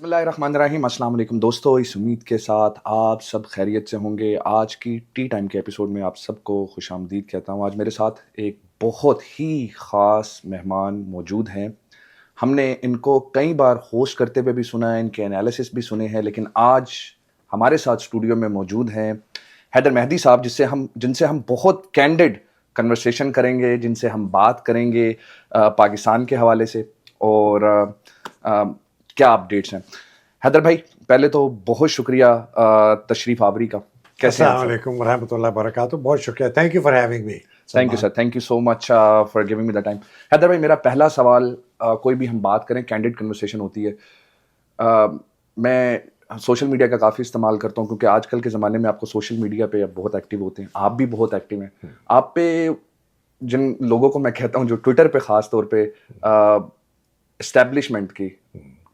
اللہ الرحمن الرحیم. السلام علیکم دوستو. اس امید کے ساتھ آپ سب خیریت سے ہوں گے. آج کی ٹی ٹائم کے ایپیسوڈ میں آپ سب کو خوش آمدید کہتا ہوں. آج میرے ساتھ ایک بہت ہی خاص مہمان موجود ہیں. ہم نے ان کو کئی بار ہوسٹ کرتے ہوئے بھی سنا ہے, ان کے انالیسس بھی سنے ہیں, لیکن آج ہمارے ساتھ اسٹوڈیو میں موجود ہیں حیدر مہدی صاحب, جن سے ہم بہت کینڈڈ کنورسیشن کریں گے, جن سے ہم بات کریں گے پاکستان کے حوالے سے اور کیا اپڈیٹس ہیں. حیدر بھائی, پہلے تو بہت شکریہ تشریف آوری کا. کیسے ہیں؟ السلام علیکم ورحمۃ اللہ وبرکاتہ. بہت شکریہ, thank you for having me. Thank you sir, thank you so much for giving me the time. Haider بھائی, میرا پہلا سوال, کوئی بھی ہم بات کریں کینڈیڈ کنورسیشن ہوتی ہے, میں سوشل میڈیا کا کافی استعمال کرتا ہوں کیونکہ آج کل کے زمانے میں آپ کو سوشل میڈیا پہ بہت ایکٹیو ہوتے ہیں, آپ بھی بہت ایکٹیو ہیں. آپ پہ جن لوگوں کو میں کہتا ہوں جو ٹویٹر پہ خاص طور پہ اسٹیبلشمنٹ کی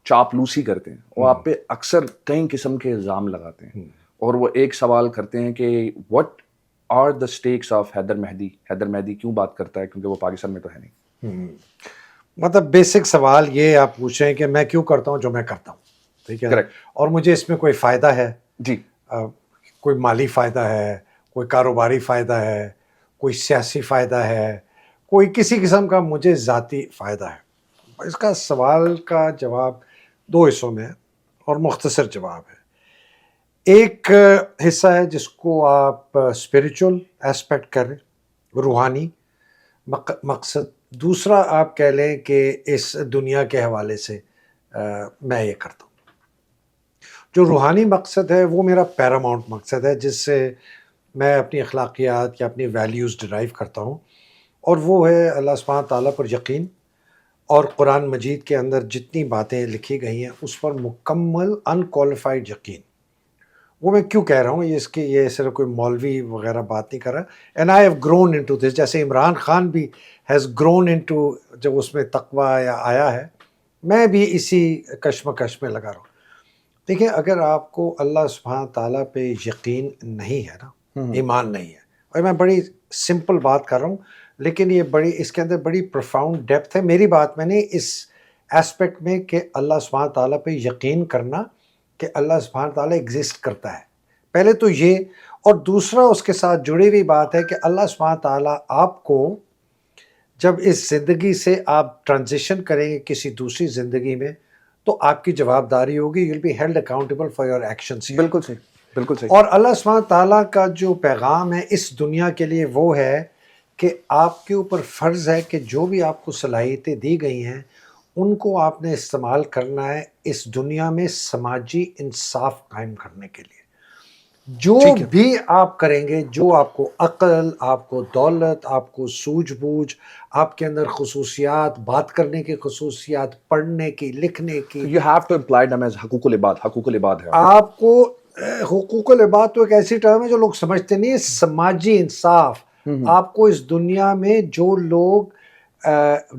چاپلوسی کرتے ہیں, وہ آپ پہ اکثر کئی قسم کے الزام لگاتے ہیں, اور وہ ایک سوال کرتے ہیں کہ what are the stakes of Haider Mehdi. Haider Mehdi کیوں بات کرتا ہے, کیونکہ وہ پاکستان میں تو ہے نہیں. مطلب بیسک سوال یہ آپ پوچھیں کہ میں کیوں کرتا ہوں جو میں کرتا ہوں, ٹھیک ہے, اور مجھے اس میں کوئی فائدہ ہے؟ جی. کوئی مالی فائدہ ہے, کوئی کاروباری فائدہ ہے, کوئی سیاسی فائدہ ہے, کوئی کسی قسم کا مجھے ذاتی فائدہ ہے؟ اس کا سوال کا جواب دو حصوں میں ہے اور مختصر جواب ہے. ایک حصہ ہے جس کو آپ اسپریچول ایسپیکٹ کریں, روحانی مقصد. دوسرا آپ کہہ لیں کہ اس دنیا کے حوالے سے میں یہ کرتا ہوں. جو روحانی مقصد ہے وہ میرا پیراماؤنٹ مقصد ہے, جس سے میں اپنی اخلاقیات یا اپنی ویلیوز ڈرائیو کرتا ہوں, اور وہ ہے اللہ سبحانہ تعالیٰ پر یقین, اور قرآن مجید کے اندر جتنی باتیں لکھی گئی ہیں اس پر مکمل انکوالیفائڈ یقین. وہ میں کیوں کہہ رہا ہوں, یہ صرف کوئی مولوی وغیرہ بات نہیں کر رہا. And I have grown into this, جیسے عمران خان بھی ہیز گرون انٹو, جب اس میں تقویٰ آیا ہے, میں بھی اسی کشمکش میں لگا رہا ہوں. دیکھیں, اگر آپ کو اللہ سبحانہ تعالیٰ پہ یقین نہیں ہے نا, ایمان نہیں ہے, اور میں بڑی سمپل بات کر رہا ہوں لیکن یہ اس کے اندر بڑی پروفاؤنڈ ڈیپتھ ہے. میری بات میں نے اس ایسپیکٹ میں کہ اللہ سبحانہ تعالیٰ پہ یقین کرنا کہ اللہ سبحانہ تعالیٰ ایگزسٹ کرتا ہے, پہلے تو یہ, اور دوسرا اس کے ساتھ جڑی ہوئی بات ہے کہ اللہ سبحانہ تعالیٰ آپ کو جب اس زندگی سے آپ ٹرانزیشن کریں گے کسی دوسری زندگی میں, تو آپ کی جواب داری ہوگی, you will be held accountable for your actions. بالکل صحیح, بالکل صحیح. اور اللہ سبحانہ تعالیٰ کا جو پیغام ہے اس دنیا کے لیے وہ ہے کہ آپ کے اوپر فرض ہے کہ جو بھی آپ کو صلاحیتیں دی گئی ہیں ان کو آپ نے استعمال کرنا ہے اس دنیا میں سماجی انصاف قائم کرنے کے لیے. جو بھی آپ کریں گے, جو آپ کو عقل, آپ کو دولت, آپ کو سوجھ بوجھ, آپ کے اندر خصوصیات, بات کرنے کی خصوصیات, پڑھنے کی, لکھنے کی, You have to apply them as حقوق العباد. حقوق العباد ہے آپ کو حقوق العباد تو ایک ایسی ٹرم ہے جو لوگ سمجھتے نہیں. سماجی انصاف, آپ کو اس دنیا میں جو لوگ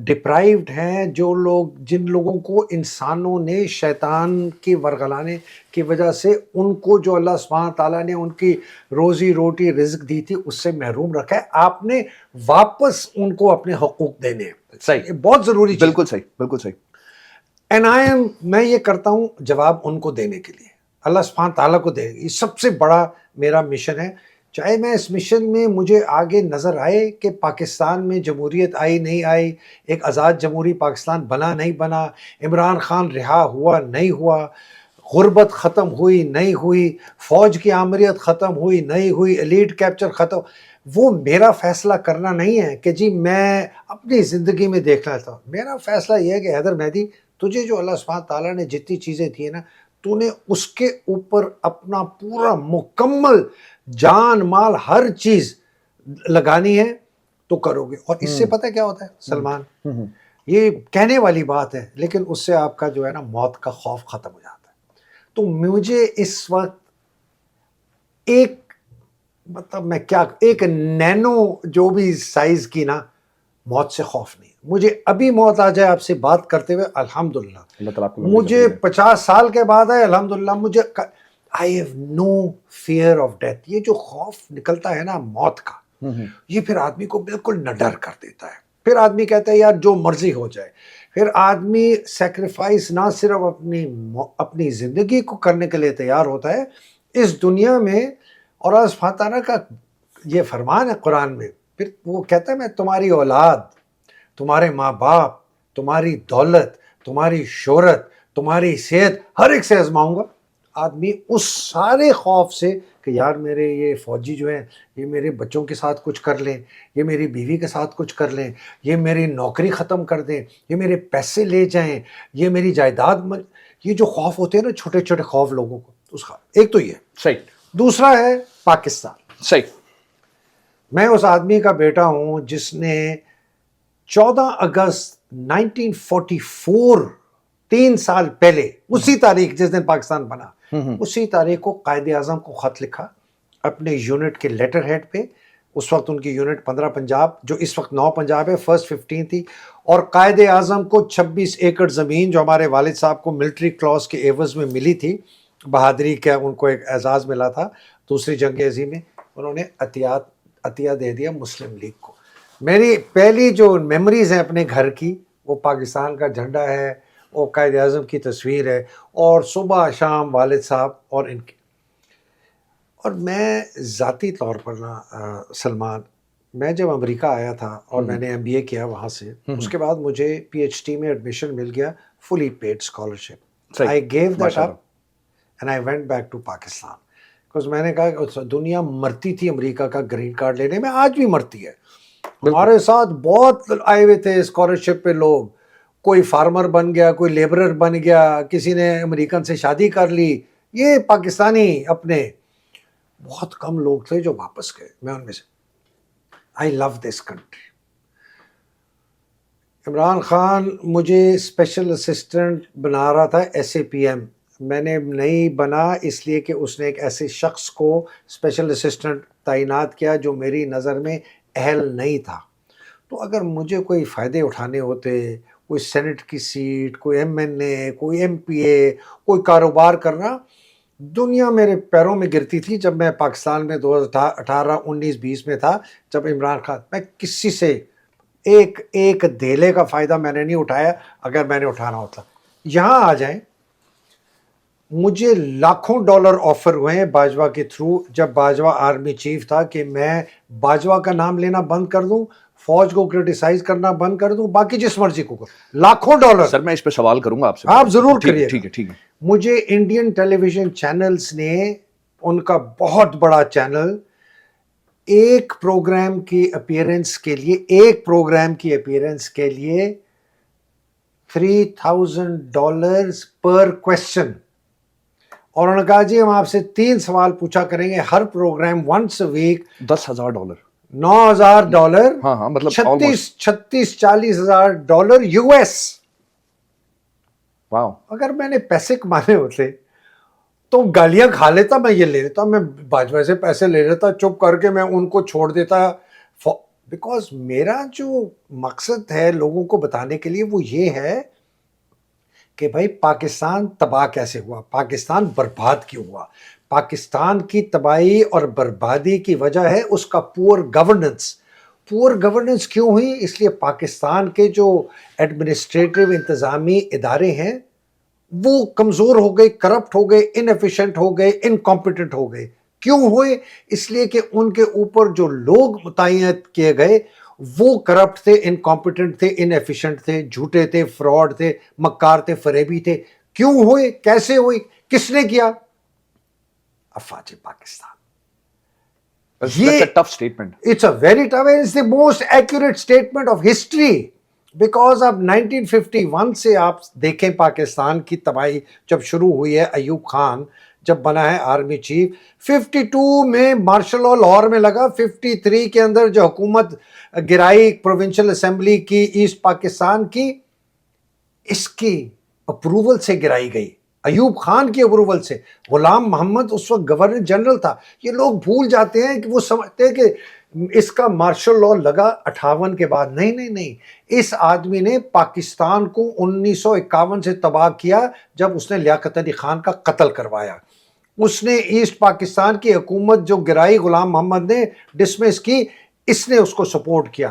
ڈپرائیوڈ ہیں, جو لوگ, جن لوگوں کو انسانوں نے شیطان کی ورگلانے کی وجہ سے ان کو جو اللہ سبحانہ تعالیٰ نے ان کی روزی روٹی رزق دی تھی اس سے محروم رکھا ہے, آپ نے واپس ان کو اپنے حقوق دینے ہیں. صحیح, بہت ضروری چیز. بالکل صحیح, بالکل صحیح. میں یہ کرتا ہوں جواب ان کو دینے کے لیے, اللہ سبحانہ تعالیٰ کو دے. یہ سب سے بڑا میرا مشن ہے, چاہے میں اس مشن میں مجھے آگے نظر آئے کہ پاکستان میں جمہوریت آئی نہیں آئی, ایک آزاد جمہوری پاکستان بنا نہیں بنا, عمران خان رہا ہوا نہیں ہوا, غربت ختم ہوئی نہیں ہوئی, فوج کی آمریت ختم ہوئی نہیں ہوئی, ایلیٹ کیپچر ختم, وہ میرا فیصلہ کرنا نہیں ہے کہ جی میں اپنی زندگی میں دیکھنا تھا. میرا فیصلہ یہ ہے کہ حیدر مہدی, تجھے جو اللہ سبحانہ تعالیٰ نے جتنی چیزیں دی ہیں نا, تو نے اس کے اوپر اپنا پورا مکمل جان مال ہر چیز لگانی ہے تو کرو گے. اور اس سے پتہ کیا ہوتا ہے سلمان, یہ کہنے والی بات ہے لیکن اس سے آپ کا جو ہے نا موت کا خوف ختم ہو جاتا ہے. تو مجھے اس وقت ایک, مطلب میں کیا, ایک نینو جو بھی سائز کی نا موت سے خوف نہیں. مجھے ابھی موت آ جائے آپ سے بات کرتے ہوئے الحمدللہ, مجھے 50 سال کے بعد ہے الحمدللہ, مجھے I have no fear of death. یہ جو خوف نکلتا ہے نا موت کا, یہ پھر آدمی کو بالکل نہ ڈر کر دیتا ہے. پھر آدمی کہتا ہے یار جو مرضی ہو جائے, پھر آدمی سیکریفائس نہ صرف اپنی زندگی کو کرنے کے لیے تیار ہوتا ہے اس دنیا میں، اور اللہ سبحانہ تعالیٰ کا یہ فرمان ہے قرآن میں، پھر وہ کہتا ہے میں تمہاری اولاد، تمہارے ماں باپ، تمہاری دولت، تمہاری شہرت، تمہاری صحت، ہر ایک سے آزماؤں گا۔ آدمی اس سارے خوف سے کہ یار میرے یہ فوجی جو ہیں یہ میرے بچوں کے ساتھ کچھ کر لیں، یہ میری بیوی کے ساتھ کچھ کر لیں، یہ میری نوکری ختم کر دیں، یہ میرے پیسے لے جائیں، یہ میری جائیداد یہ جو خوف ہوتے ہیں نا چھوٹے چھوٹے خوف لوگوں کو، اس کا ایک تو یہ صحیح. دوسرا ہے پاکستان۔ صحیح. میں اس آدمی کا بیٹا ہوں جس نے 14 اگست 1944 3 سال پہلے اسی تاریخ جس دن پاکستان بنا اسی تاریخ کو قائد اعظم کو خط لکھا اپنے یونٹ کے لیٹر ہیڈ پہ۔ اس وقت ان کی یونٹ 15 پنجاب جو اس وقت 9 پنجاب ہے، فرسٹ 15 تھی، اور قائد اعظم کو 26 ایکڑ زمین جو ہمارے والد صاحب کو ملٹری کراس کے عوض میں ملی تھی، بہادری کا ان کو ایک اعزاز ملا تھا دوسری جنگ عظیم میں، انہوں نے عطیہ دے دیا مسلم لیگ کو۔ میری پہلی جو میموریز ہیں اپنے گھر کی وہ پاکستان کا جھنڈا ہے، وہ قائد اعظم کی تصویر ہے، اور صبح شام والد صاحب اور ان کی۔ اور میں ذاتی طور پر نا سلمان، میں جب امریکہ آیا تھا اور میں نے MBA کیا وہاں سے، اس کے بعد مجھے PhD میں ایڈمیشن مل گیا، fully paid scholarship. I gave that up and I went back to Pakistan because میں نے کہا کہ دنیا مرتی تھی امریکہ کا گرین کارڈ لینے میں، آج بھی مرتی ہے۔ ہمارے ساتھ بہت آئے ہوئے تھے اسکالرشپ پہ لوگ، کوئی فارمر بن گیا، کوئی لیبرر بن گیا، کسی نے امریکن سے شادی کر لی، یہ پاکستانی اپنے، بہت کم لوگ تھے جو واپس گئے، میں ان میں سے۔ I love this country۔ Imran Khan مجھے اسپیشل اسسٹنٹ بنا رہا تھا SAPM، میں نے نہیں بنا اس لیے کہ اس نے ایک ایسے شخص کو اسپیشل اسسٹنٹ تعینات کیا جو میری نظر میں اہل نہیں تھا۔ تو اگر مجھے کوئی فائدے اٹھانے ہوتے، کوئی سینٹ کی سیٹ، کوئی MNA، کوئی MPA، کوئی کاروبار کرنا، دنیا میرے پیروں میں گرتی تھی۔ جب میں پاکستان میں 2018 19 20 میں تھا، جب عمران خان، میں کسی سے ایک دھیلے کا فائدہ میں نے نہیں اٹھایا۔ اگر میں نے اٹھانا ہوتا، یہاں آ جائیں، مجھے لاکھوں ڈالر آفر ہوئے ہیں باجوہ کے تھرو، جب باجوہ آرمی چیف تھا، کہ میں باجوہ کا نام لینا بند کر دوں، فوج کو کرٹیسائز کرنا بند کر دوں، باقی جس مرضی کو کروں، لاکھوں ڈالر۔ سر میں اس پہ سوال کروں گا آپ سے، آپ ضرور کریے۔ ٹھیک ہے ٹھیک ہے۔ مجھے انڈین ٹیلی ویژن چینلز نے، ان کا بہت بڑا چینل، ایک پروگرام کی اپیئرنس کے لیے $3000 پر کویسچن، اور انہوں نے کہا جی ہم آپ سے 3 سوال پوچھا کریں گے ہر پروگرام ونس اے ویک، $10,000 $9,000، ہاں مطلب 36-40 ہزار ڈالر US۔ واو۔ اگر میں نے پیسے کمانے ہوتے تو گالیاں کھا لیتا، میں یہ لے لیتا، میں باجوہ سے پیسے لے لیتا، چپ کر کے میں ان کو چھوڑ دیتا، بیکاز میرا جو مقصد ہے لوگوں کو بتانے کے لیے وہ یہ ہے کہ بھائی پاکستان تباہ کیسے ہوا، پاکستان برباد کیوں ہوا۔ پاکستان کی تباہی اور بربادی کی وجہ ہے اس کا پور گورننس۔ پور گورننس کیوں ہوئی؟ اس لیے پاکستان کے جو ایڈمنسٹریٹو انتظامی ادارے ہیں وہ کمزور ہو گئے، کرپٹ ہو گئے، انیفیشینٹ ہو گئے، انکمپیٹنٹ ہو گئے۔ کیوں ہوئے؟ اس لیے کہ ان کے اوپر جو لوگ متعین کیے گئے وہ کرپٹ تھے، انکمپیٹنٹ تھے، انیفیشینٹ تھے، جھوٹے تھے، فراڈ تھے، مکار تھے، فریبی تھے۔ کیوں ہوئے؟ کیسے ہوئی؟ کس نے کیا؟ افواج Pakistan. That's a tough statement. It's a very tough, it's the most accurate statement of history. Because اب 1951 سے آپ دیکھیں پاکستان کی تباہی جب شروع ہوئی ہے، ایوب خان جب بنا ہے آرمی چیف، 52 میں مارشل لاء لاہور میں لگا، 53 کے اندر جو حکومت گرائی پروونشل اسمبلی کی ایسٹ پاکستان کی، اس کی اپروول سے گرائی گئی، ایوب خان کی اپروول سے۔ غلام محمد اس وقت گورنر جنرل تھا۔ یہ لوگ بھول جاتے ہیں کہ وہ سمجھتے ہیں کہ اس کا مارشل لاء لگا 58 کے بعد۔ نہیں، اس آدمی نے پاکستان کو 1951 سے تباہ کیا جب اس نے لیاقت علی خان کا قتل کروایا۔ اس نے ایسٹ پاکستان کی حکومت جو گرائی غلام محمد نے ڈسمس کی، اس نے اس کو سپورٹ کیا۔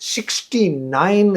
69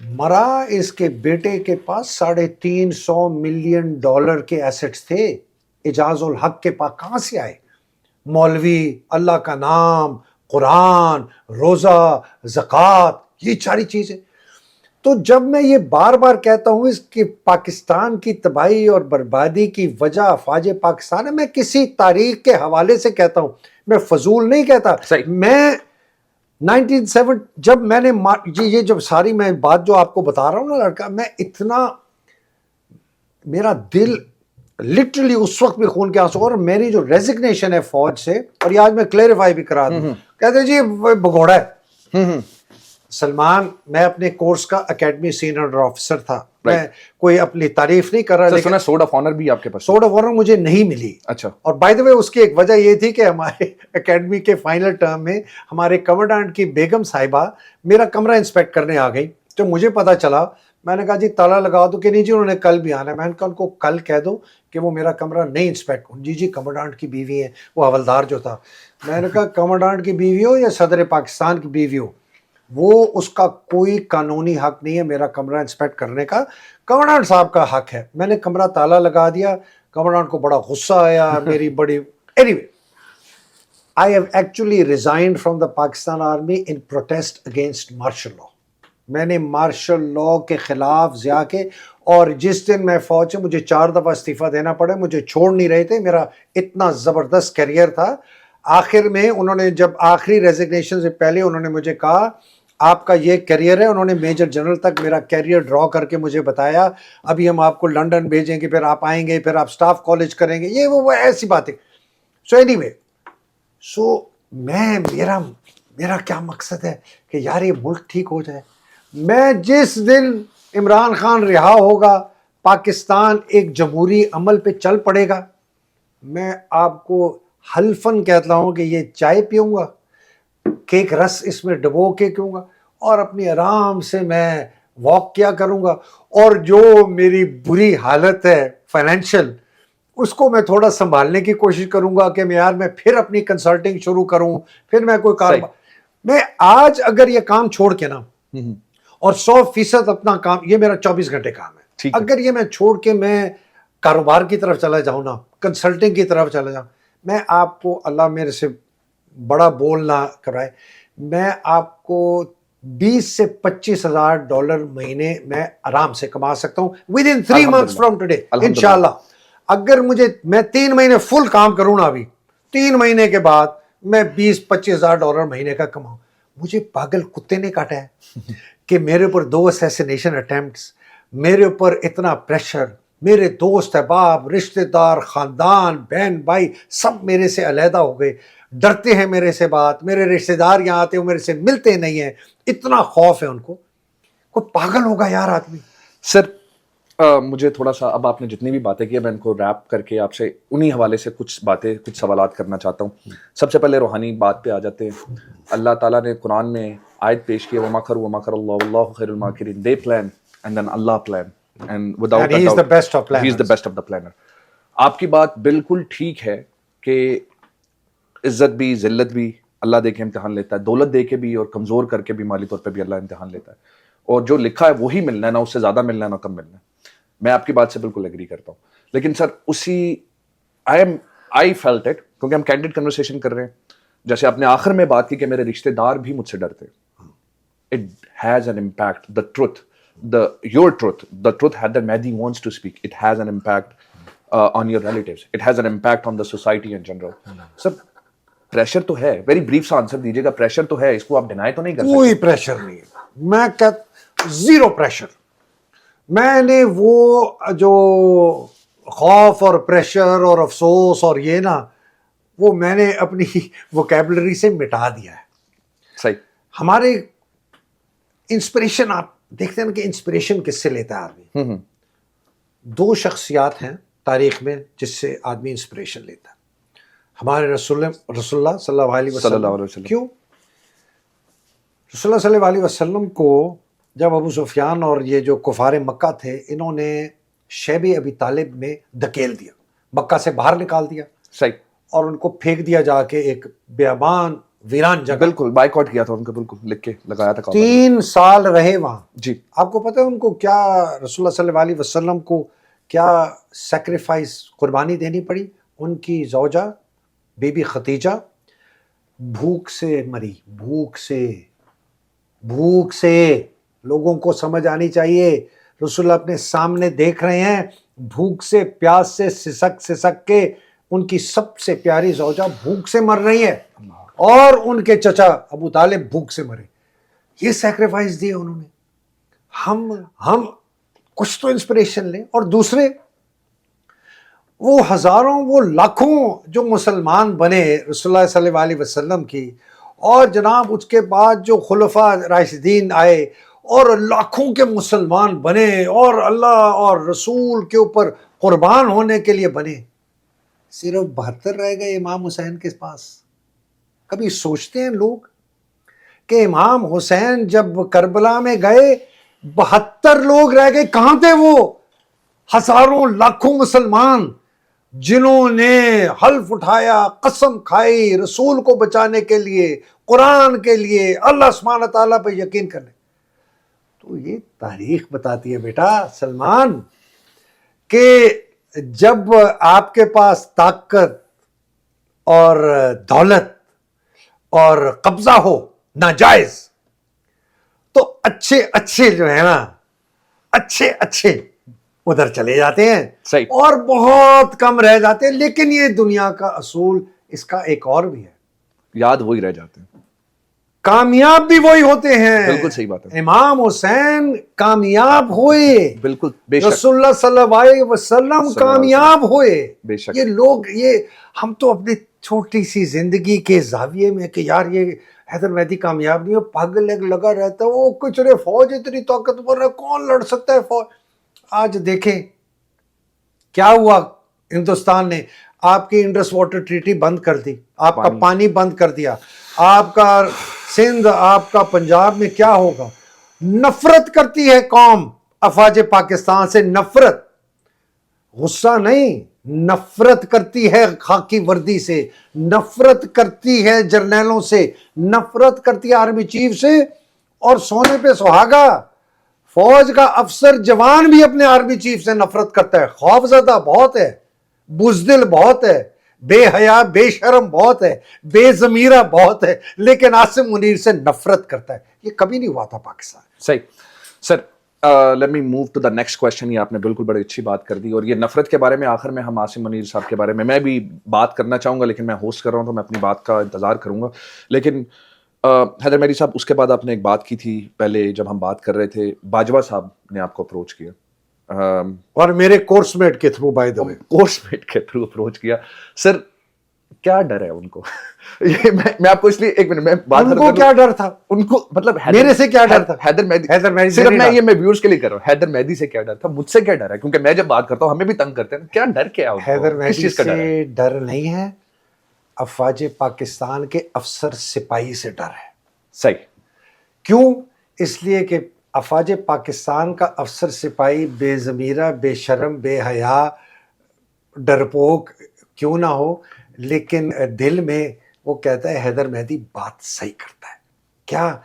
مرا اس کے بیٹے کے پاس $350 ملین کے ایسٹس تھے. اعجاز الحق کے پاس کہاں سے آئے؟ مولوی، اللہ کا نام، قرآن، روزہ، زکوٰۃ، یہ ساری چیزیں. تو جب میں یہ بار بار کہتا ہوں اس کہ پاکستان کی تباہی اور بربادی کی وجہ افواج پاکستان ہے، میں کسی تاریخ کے حوالے سے کہتا ہوں، میں فضول نہیں کہتا. صحیح. میں 1970 جب میں نے یہ جب ساری میں بات جو آپ کو بتا رہا ہوں نا لڑکا، میں اتنا میرا دل لٹرلی اس وقت بھی خون کے آنسو. اور میری جو ریزگنیشن ہے فوج سے، اور یہ آج میں کلیریفائی بھی کرا دوں، کہتے جی بگوڑا ہے. سلمان، میں اپنے کورس کا اکیڈمی سینئر آفیسر تھا. میں کوئی اپنی تعریف نہیں کر رہا، لیکن سوڈ آف آنر بھی آپ کے پاس؟ سوڈ آف آنر مجھے نہیں ملی. اچھا. اور بائی دا وے اس کی ایک وجہ یہ تھی کہ ہمارے اکیڈمی کے فائنل ٹرم میں ہمارے کمانڈنٹ کی بیگم صاحبہ میرا کمرہ انسپیکٹ کرنے آ گئی. تو مجھے پتا چلا، میں نے کہا جی تالا لگا دو، کہ نہیں جی انہوں نے کل بھی آنا ہے. میں نے کہا ان کو کل کہہ دو کہ وہ میرا کمرہ نہیں انسپیکٹ. جی کمانڈنٹ کی بیوی ہے، وہ حوالدار جو تھا. میں نے کہا کمانڈنٹ کی بیوی ہو یا صدر پاکستان کی بیوی ہو، وہ اس کا کوئی قانونی حق نہیں ہے میرا کمرہ انسپیکٹ کرنے کا، کمانڈنٹ صاحب کا حق ہے. میں نے کمرہ تالا لگا دیا. کمانڈنٹ کو بڑا غصہ آیا، میری بڑی anyway I have actually resigned from the Pakistan Army in protest against martial law. میں نے مارشل لا کے خلاف ضیاء کے، اور جس دن میں فوج سے مجھے 4 دفعہ استعفیٰ دینا پڑا، مجھے چھوڑ نہیں رہے تھے. میرا اتنا زبردست کیریئر تھا. آخر میں انہوں نے جب آخری ریزگنیشن سے پہلے انہوں نے مجھے کہا آپ کا یہ کیریئر ہے. انہوں نے میجر جنرل تک میرا کیریئر ڈرا کر کے مجھے بتایا، ابھی ہم آپ کو لنڈن بھیجیں گے، پھر آپ آئیں گے، پھر آپ سٹاف کالج کریں گے، یہ وہ ایسی باتیں. سو اینی وے، میرا کیا مقصد ہے کہ یار یہ ملک ٹھیک ہو جائے. میں جس دن عمران خان رہا ہوگا، پاکستان ایک جمہوری عمل پہ چل پڑے گا، میں آپ کو حلفاً کہتا ہوں کہ یہ چائے پیوں گا، کیک رس اس میں ڈبو کے پیوں گا، اور اپنی آرام سے میں واک کیا کروں گا. اور جو میری بری حالت ہے فائنینشیل، اس کو میں تھوڑا سنبھالنے کی کوشش کروں گا کہ میں پھر اپنی کنسلٹنگ شروع کروں، پھر میں کوئی کاروبار. میں آج اگر یہ کام چھوڑ کے نا، اور 100% اپنا کام، یہ میرا 24 گھنٹے کام ہے، اگر یہ میں چھوڑ کے میں کاروبار کی طرف چلا جاؤں نا، کنسلٹنگ کی طرف چلا جاؤں، میں آپ کو، اللہ میرے سے بڑا بول نہ کرائے، میں آپ کو $20,000 سے $25,000 مہینے میں آرام سے کما سکتا ہوں within 3 months from today انشاءاللہ. اگر میں 3 مہینے فل کام کروں نا، ابھی 3 مہینے کے بعد میں $20,000-25,000 مہینے کا کماؤں. مجھے پاگل کتے نے کاٹا ہے کہ میرے اوپر 2 اسیسینیشن اٹیمپٹس، میرے اوپر اتنا پریشر، میرے دوست احباب، رشتہ دار، خاندان، بہن بھائی سب میرے سے علیحدہ ہو گئے، ڈرتے ہیں میرے سے بات. میرے رشتہ دار یہاں آتے ہیں، میرے سے ملتے نہیں ہیں، اتنا خوف ہے ان کو. کوئی پاگل ہوگا یار آدمی. سر مجھے تھوڑا سا، اب آپ نے جتنی بھی باتیں کی میں ان کو ریپ کر کے آپ سے انہی حوالے سے کچھ سوالات کرنا چاہتا ہوں. سب سے پہلے روحانی بات پہ آ جاتے ہیں. اللہ تعالیٰ نے قرآن میں آیت پیش کی، وَمَكَرُوا وَمَكَرَ اللَّهُ وَاللَّهُ خَيْرُ الْمَاكِرِينَ. They plan and then Allah plan, and without And he is the best of planners. He is the best of the planner. آپ کی بات بالکل ٹھیک ہے کہ عزت بھی ذلت بھی اللہ دے کے امتحان لیتا ہے، دولت دے کے بھی اور کمزور کر کے بھی مالی طور پہ بھی اللہ امتحان لیتا ہے، اور جو لکھا ہے وہی ملنا ہے، نہ اس سے زیادہ ملنا ہے نہ کم ملنا ہے. میں آپ کی بات سے بالکل ایگری کرتا ہوں. لیکن سر اسی آئی فیلٹ اٹ، کیونکہ ہم کینڈیڈ کنورسیشن کر رہے ہیں، جیسے آپ نے آخر میں بات کی کہ میرے رشتہ دار بھی مجھ سے ڈرتے. It has an impact. the truth that Mehdi wants to speak, it has an impact on your relatives, it has an impact on the society in general. Sir pressure تو ہے، ویری بریف سا answer دیجیے گا. Pressure تو ہے، اس کو آپ deny تو نہیں کر سکتے. کوئی پریشر نہیں ہے، میں زیرو پریشر. میں نے وہ جو خوف اور پریشر اور افسوس اور یہ نا، وہ میں نے اپنی ووکیبلری سے مٹا دیا ہے. صحیح. ہمارے انسپریشن، آپ دیکھتے ہیں کہ انسپریشن کس سے لیتا ہے آدمی. 2 شخصیات ہیں تاریخ میں جس سے آدمی انسپریشن لیتا ہے. ہمارے رسول اللہ صلی اللہ علیہ وسلم. کیوں رسول اللہ صلی اللہ علیہ وسلم کو جب ابو سفیان اور یہ جو کفار مکہ تھے، انہوں نے شیب ابی طالب میں دھکیل دیا، مکہ سے باہر نکال دیا. صحیح. اور ان کو پھینک دیا جا کے ایک بیابان ویران جگہ. بالکل بائیکاٹ کیا تھا ان کو, بالکل لکھ کے لگایا تھا. 3 سال رہے وہاں. جی آپ کو پتہ ہے ان کو کیا, رسول اللہ صلی اللہ علیہ وسلم کو کیا سیکریفائس, قربانی دینی پڑی؟ ان کی زوجہ بی بی خدیجہ بھوک سے مری, بھوک سے. لوگوں کو سمجھ آنی چاہیے, رسول اللہ اپنے سامنے دیکھ رہے ہیں, بھوک سے, پیاس سے سسک کے ان کی سب سے پیاری زوجہ بھوک سے مر رہی ہے, اور ان کے چچا ابو طالب بھوک سے مرے. یہ سیکریفائس دیے انہوں نے. ہم کچھ تو انسپریشن لیں. اور دوسرے وہ ہزاروں, وہ لاکھوں جو مسلمان بنے رسول اللہ صلی اللہ علیہ وسلم کی, اور جناب اس کے بعد جو خلفاء راشدین آئے اور لاکھوں کے مسلمان بنے اور اللہ اور رسول کے اوپر قربان ہونے کے لیے بنے, صرف 72 رہ گئے امام حسین کے پاس. کبھی سوچتے ہیں لوگ کہ امام حسین جب کربلا میں گئے 72 لوگ رہ گئے, کہاں تھے وہ ہزاروں لاکھوں مسلمان جنہوں نے حلف اٹھایا, قسم کھائی رسول کو بچانے کے لیے, قرآن کے لیے, اللہ سبحانہ تعالیٰ پہ یقین کرنے. تو یہ تاریخ بتاتی ہے بیٹا سلمان کہ جب آپ کے پاس طاقت اور دولت اور قبضہ ہو ناجائز, تو اچھے جو ہے نا, اچھے ادھر چلے جاتے ہیں, صحیح, اور بہت کم رہ جاتے ہیں. لیکن یہ دنیا کا اصول, اس کا ایک اور بھی ہے, یاد وہی رہ جاتے ہیں, کامیاب بھی وہی ہوتے ہیں. بالکل صحیح بات ہے. امام حسین کامیاب ہوئے, بالکل بے شک, رسول اللہ صلی اللہ علیہ وسلم کامیاب ہوئے. بے شک. یہ لوگ, یہ ہم تو اپنی چھوٹی سی زندگی کے زاویے میں کہ یار یہ حیدر مہدی کامیاب نہیں ہو, پاگل ایک لگا رہتا ہے, وہ کچھ رہے, فوج اتنی طاقتور ہے, کون لڑ سکتا ہے فوج. آج دیکھیں کیا ہوا, ہندوستان نے آپ کی انڈس واٹر ٹریٹی بند کر دی, آپ کا پانی بند کر دیا, آپ کا سندھ, آپ کا پنجاب میں کیا ہوگا. نفرت کرتی ہے قوم افواج پاکستان سے, نفرت, غصہ نہیں, نفرت کرتی ہے خاکی وردی سے, نفرت کرتی ہے جرنیلوں سے, نفرت کرتی ہے آرمی چیف سے. اور سونے پہ سہاگا, فوج کا افسر جوان بھی اپنے آرمی چیف سے نفرت کرتا ہے, خوفزدہ بہت ہے, بزدل بہت ہے, بے حیا بے شرم بہت ہے, بے ضمیرہ بہت ہے, لیکن عاصم منیر سے نفرت کرتا ہے. یہ کبھی نہیں ہوا تھا پاکستان. صحیح sir, let me move to the next question. یہ آپ نے بالکل بڑی اچھی بات کر دی, اور یہ نفرت کے بارے میں آخر میں ہم عاصم منیر صاحب کے بارے میں بھی بات کرنا چاہوں گا, لیکن میں ہوسٹ کر رہا ہوں تو میں اپنی بات کا انتظار کروں گا. لیکن حیدر مہدی صاحب, اس کے بعد آپ نے ایک بات کی تھی پہلے جب ہم بات کر رہے تھے, باجوہ صاحب نے آپ کو اپروچ کیا, اور میرے کورس میٹ کے through, by the way course mate کے تھرو اپروچ کیا. سر کیا ڈر ہے ان کو؟ یہ میں آپ کو اس لیے ایک منٹ میں بات, ان کو کیا ڈر تھا, ان کو مطلب میرے سے کیا ڈر تھا؟ حیدر مہدی, صرف میں یہ ویورز کے لیے کر رہا ہوں, حیدر مہدی سے کیا ڈر تھا, مجھ سے کیا ڈر ہے, کیونکہ میں جب بات کرتا ہوں ہمیں بھی تنگ کرتے ہیں, کیا ڈر کیا ہے؟ حیدر مہدی سے ڈر نہیں ہے, افواج پاکستان کے افسر سپاہی سے ڈر ہے. صحیح. کیوں؟ اس لیے کہ افواج پاکستان کا افسر سپاہی بے ضمیرہ, بے شرم, بے حیا, ڈرپوک کیوں نہ ہو, لیکن دل میں وہ کہتا ہے حیدر مہدی بات صحیح کرتا ہے. کیا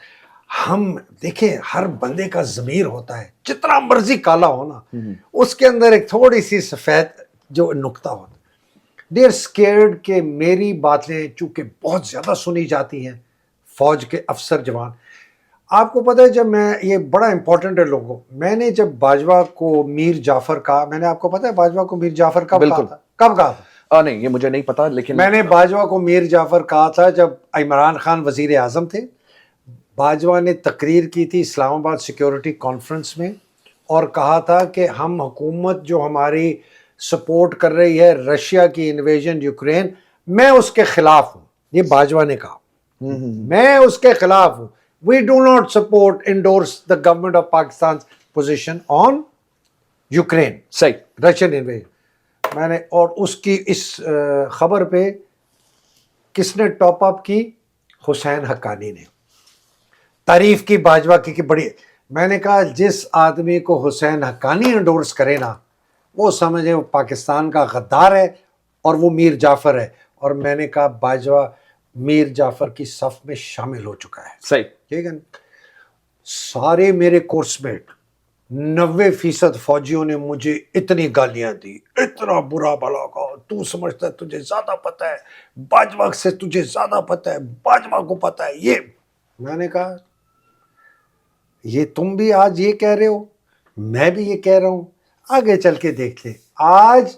ہم دیکھیں, ہر بندے کا ضمیر ہوتا ہے, جتنا مرضی کالا ہونا, اس کے اندر ایک تھوڑی سی سفید جو نقطہ ہوتا ہے. دے آر اسکیئرڈ کہ میری باتیں چونکہ بہت زیادہ سنی جاتی ہیں, فوج کے افسر جوان. آپ کو پتہ ہے, جب میں, یہ بڑا امپورٹنٹ ہے لوگوں, میں نے جب باجوہ کو میر جعفر کہا, میں نے آپ کو پتہ ہے باجوہ کو میر جعفر کب کہا تھا, کب کہا تھا؟ نہیں, یہ مجھے نہیں پتا, لیکن میں نے باجوہ کو میر جعفر کہا تھا جب عمران خان وزیر اعظم تھے. باجوہ نے تقریر کی تھی اسلام آباد سیکیورٹی کانفرنس میں, اور کہا تھا کہ ہم حکومت جو ہماری سپورٹ کر رہی ہے رشیا کی انویژن یوکرین, میں اس کے خلاف ہوں. یہ باجوہ نے کہا, میں اس کے خلاف ہوں. We do not support, endorse the government of Pakistan's position on Ukraine. صحیح. Russian invasion. میں نے, اور اس کی اس خبر پہ کس نے ٹاپ اپ کی؟ حسین حقانی نے تعریف کی باجوہ کی کہ بڑی. میں نے کہا جس آدمی کو حسین حقانی انڈورس کرے نا, وہ سمجھے وہ پاکستان کا غدار ہے اور وہ میر جعفر ہے. اور میں نے کہا باجوہ میر جعفر کی صف میں شامل ہو چکا ہے. صحیح. ٹھیک ہے نا. سارے میرے کورس میٹ 90% فوجیوں نے مجھے اتنی گالیاں دی, اتنا برا بھلا کہا, تو سمجھتا ہے تجھے زیادہ پتہ ہے, باجوہ سے تجھے زیادہ پتہ ہے, باجوہ کو پتہ ہے یہ. میں نے کہا یہ تم بھی آج یہ کہہ رہے ہو, میں بھی یہ کہہ رہا ہوں, آگے چل کے دیکھ لے. آج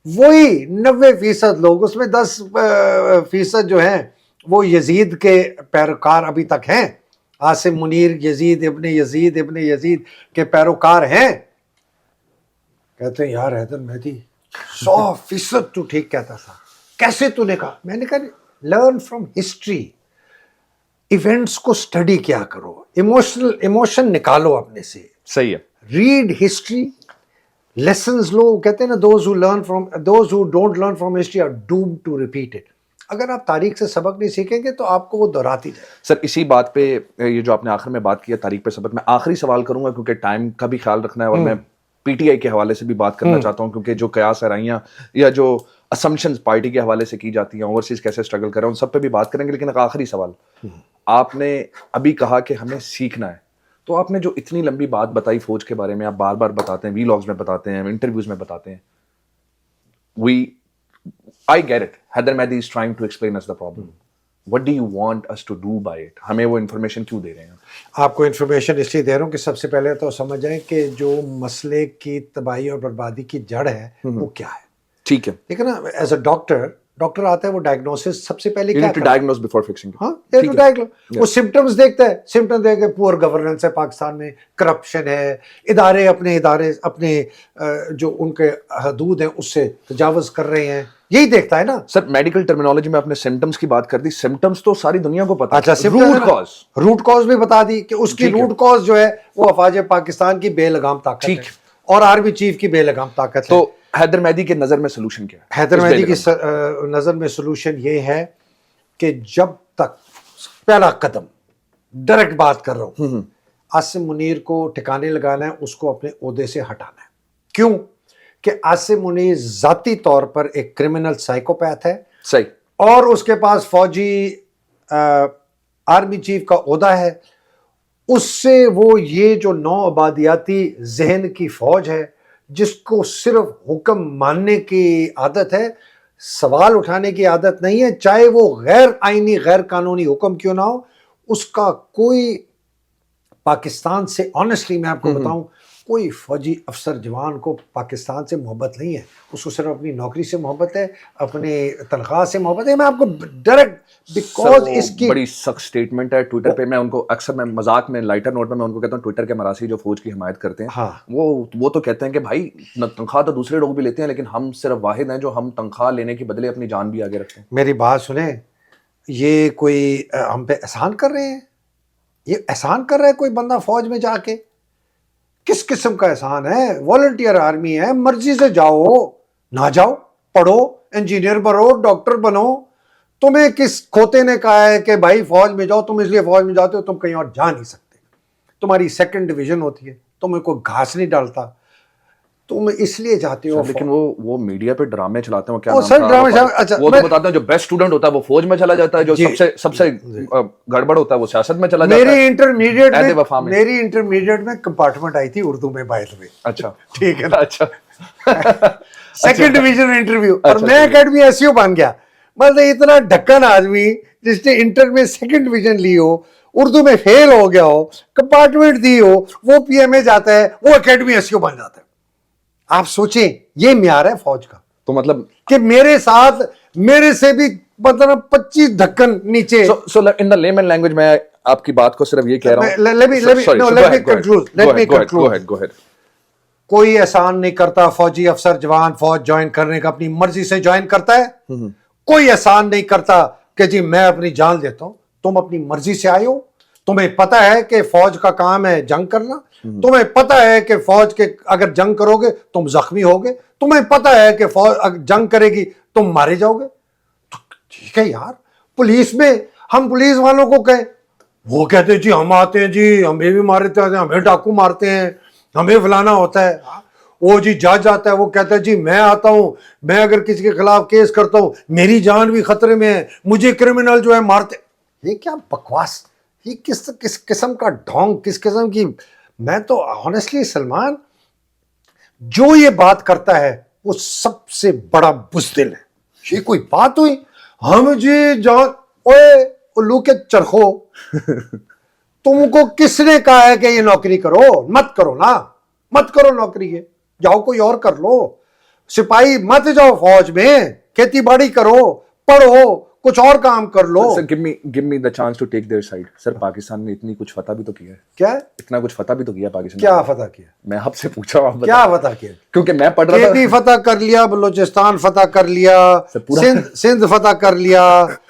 وہی 90% لوگ, اس میں 10% جو ہیں وہ یزید کے پیروکار ابھی تک ہیں. عاصم منیر یزید ابن یزید کے پیروکار ہیں. کہتے ہیں یار حیدر مہدی 100% تو ٹھیک کہتا تھا. کیسے تو نے کہا؟ میں نے کہا لرن فرام ہسٹری, ایونٹس کو اسٹڈی کیا کرو, ایموشن نکالو اپنے سے. صحیح ہے. ریڈ ہسٹری, لیسنز لو. کہتے ہیں نا those who don't learn from history are doomed to repeat it. اگر آپ تاریخ سے سبق نہیں سیکھیں گے تو آپ کو وہ دہراتی جائے. سر اسی بات پہ یہ جو آپ نے آخر میں بات کی ہے تاریخ پہ سبق, میں آخری سوال کروں گا کیونکہ ٹائم کا بھی خیال رکھنا ہے, اور میں پی ٹی آئی کے حوالے سے بھی بات کرنا چاہتا ہوں, کیونکہ جو قیاس آرائیاں یا جو اسمپشنز پارٹی کے حوالے سے کی جاتی ہیں, اوورسیز کیسے اسٹرگل کر رہے ہیں, ان سب پہ بھی بات کریں گے. لیکن ایک آخری سوال, آپ نے ابھی کہا کہ ہمیں سیکھنا ہے, تو آپ نے جو اتنی لمبی بات بتائی فوج کے بارے میں, آپ بار بار بتاتے ہیں, وی لاگز میں بتاتے ہیں, انٹرویوز میں بتاتے ہیں, I get it. Haider Mehdi is trying to explain us the problem. What do you want us to do by it? ہمیں وہ انفارمیشن کیوں دے رہے ہیں؟ آپ کو انفارمیشن اس لیے دے رہا ہوں کہ سب سے پہلے تو سمجھ جائیں کہ جو مسئلے کی تباہی اور بربادی کی جڑ ہے وہ کیا ہے. ٹھیک ہے. ٹھیک ہے نا. ایز اے ڈاکٹر آتا ہے, وہ ڈائگنوسس سب سے پہلے You کیا need to کرتا ہے؟ diagnose before fixing it. ہاں, وہ سمپٹمز دیکھتا ہے. سمپٹم دیکھ کے پور گورننس ہے پاکستان میں, کرپشن ہے, ادارے اپنے جو ان کے حدود ہیں اس سے تجاوز کر رہے ہیں, یہی دیکھتا ہے نا. سر میڈیکل ٹرمینالوجی میں آپ نے سمٹمز کی بات کر دی, سمٹمز تو ساری دنیا کو پتا ہے. اچھا, روٹ کاز بھی بتا دی کہ اس کی روٹ کاز جو ہے وہ افواج پاکستان کی بے لگام طاقت ہے اور آرمی چیف کی بے لگام طاقت ہے. تو حیدر مہدی کے نظر میں سلوشن کیا ہے؟ حیدر مہدی کی نظر میں سلوشن یہ ہے کہ جب تک پہلا قدم, ڈائریکٹ بات کر رہا ہوں, عاصم منیر کو ٹھکانے لگانا ہے, اس کو اپنے عہدے سے ہٹانا ہے. کیوں کہ عاصم منیر ذاتی طور پر ایک کرمنل سائیکوپیتھ ہے. صحیح. اور اس کے پاس فوجی آرمی چیف کا عہدہ ہے. اس سے وہ یہ جو نو آبادیاتی ذہن کی فوج ہے, جس کو صرف حکم ماننے کی عادت ہے, سوال اٹھانے کی عادت نہیں ہے, چاہے وہ غیر آئینی غیر قانونی حکم کیوں نہ ہو, اس کا کوئی پاکستان سے, آنیسٹلی میں آپ کو بتاؤں, کوئی فوجی افسر جوان کو پاکستان سے محبت نہیں ہے. اس کو صرف اپنی نوکری سے محبت ہے, اپنی تنخواہ سے محبت ہے. میں آپ کو ڈائریکٹ بیکاز اس کی بڑی سخت سٹیٹمنٹ ہے ٹویٹر پہ. میں ان کو اکثر میں مذاق میں لائٹر نوٹ میں ان کو کہتا ہوں, ٹویٹر کے مراسی جو فوج کی حمایت کرتے ہیں, وہ تو کہتے ہیں کہ بھائی تنخواہ تو دوسرے لوگ بھی لیتے ہیں, لیکن ہم صرف واحد ہیں جو ہم تنخواہ لینے کے بدلے اپنی جان بھی آگے رکھتے ہیں. میری بات سنیں, یہ کوئی ہم پہ احسان کر رہے ہیں؟ یہ احسان کر رہا ہے کوئی بندہ فوج میں جا کے؟ کس قسم کا احسان ہے؟ والنٹیئر آرمی ہے, مرضی سے جاؤ نہ جاؤ, پڑھو, انجینئر بنو, ڈاکٹر بنو. تمہیں کس کھوتے نے کہا ہے کہ بھائی فوج میں جاؤ؟ تم اس لیے فوج میں جاتے ہو تم کہیں اور جا نہیں سکتے. تمہاری سیکنڈ ڈویژن ہوتی ہے, تمہیں کوئی گھاس نہیں ڈالتا, تم اس لیے جاتے ہو. لیکن وہ میڈیا پہ ڈرامے چلاتے ہیں, کیا وہ تو بتاتے ہیں جو بیسٹ اسٹوڈنٹ ہوتا ہے وہ فوج میں چلا جاتا ہے, جو سب سے گڑبڑ ہوتا ہے وہ سیاست میں چلا جاتا ہے. میری انٹرمیڈیٹ میں کمپارٹمنٹ آئی تھی اردو میں, بائی دا وے. اچھا ٹھیک ہے نا. اچھا, سیکنڈ ڈویژن انٹرویو, اور میں اکیڈمی ایس یو بن گیا. مطلب اتنا ڈھکن آدمی جس نے انٹر میں سیکنڈ ڈویژن لی ہو, اردو میں فیل ہو گیا ہو, کمپارٹمنٹ دی ہو, وہ پی ایم اے جاتا ہے, وہ اکیڈمی ایس یو بن جاتا ہے. آپ سوچیں, یہ معیار ہے فوج کا. تو مطلب کہ میرے ساتھ میرے سے بھی مطلب 25 ڈھکن نیچے. سو ان دی لیمن لینگویج میں آپ کی بات کو صرف یہ کہہ رہا ہوں. Let me conclude. کوئی احسان نہیں کرتا فوجی افسر جوان فوج جوائن کرنے کا, اپنی مرضی سے جوائن کرتا ہے. کوئی احسان نہیں کرتا کہ جی میں اپنی جان دیتا ہوں. تم اپنی مرضی سے آئے ہو, تمہیں پتا ہے کہ فوج کا کام ہے جنگ کرنا, تمہیں پتا ہے کہ فوج کے اگر جنگ کرو گے تم زخمی ہوگے, تمہیں پتا ہے کہ فوج جنگ کرے گی تم مارے جاؤ گے. ٹھیک ہے یار, پولیس میں ہم پولیس والوں کو کہیں, وہ کہتے ہیں جی ہم آتے ہیں جی ہمیں بھی مارتے ہیں, ہمیں ڈاکو مارتے ہیں, ہمیں فلانا ہوتا ہے. وہ جی جج آتا ہے, وہ کہتا ہے جی میں آتا ہوں, میں اگر کسی کے خلاف کیس کرتا ہوں میری جان بھی خطرے میں ہے, مجھے کرمنل جو ہے مارتے. یہ کیا بکواس, یہ کس قسم کا ڈھونگ, کس قسم کی. میں تو آنیسٹلی سلمان, جو یہ بات کرتا ہے وہ سب سے بڑا بزدل ہے. یہ کوئی بات ہوئی, ہم جی جان, اوے الو کے چرخو, تم کو کس نے کہا ہے کہ یہ نوکری کرو؟ مت کرو نا, مت کرو نوکری, یہ جاؤ کوئی اور کر لو. سپاہی مت جاؤ فوج میں, کھیتی باڑی کرو, پڑھو, کچھ اور کام کر لو. سر give me the chance to take their side. سر پاکستان نے اتنی کچھ فتح بھی تو کیا ہے. کیا اتنا کچھ فتح بھی تو کیا پاکستان. کیا فتح کیا؟ میں آپ سے پوچھا ہوں, کیا فتح کیا؟ کیونکہ میں پڑھ رہا کھیتی تھا. فتح کر لیا, بلوچستان فتح کر لیا, سندھ فتح کر لیا,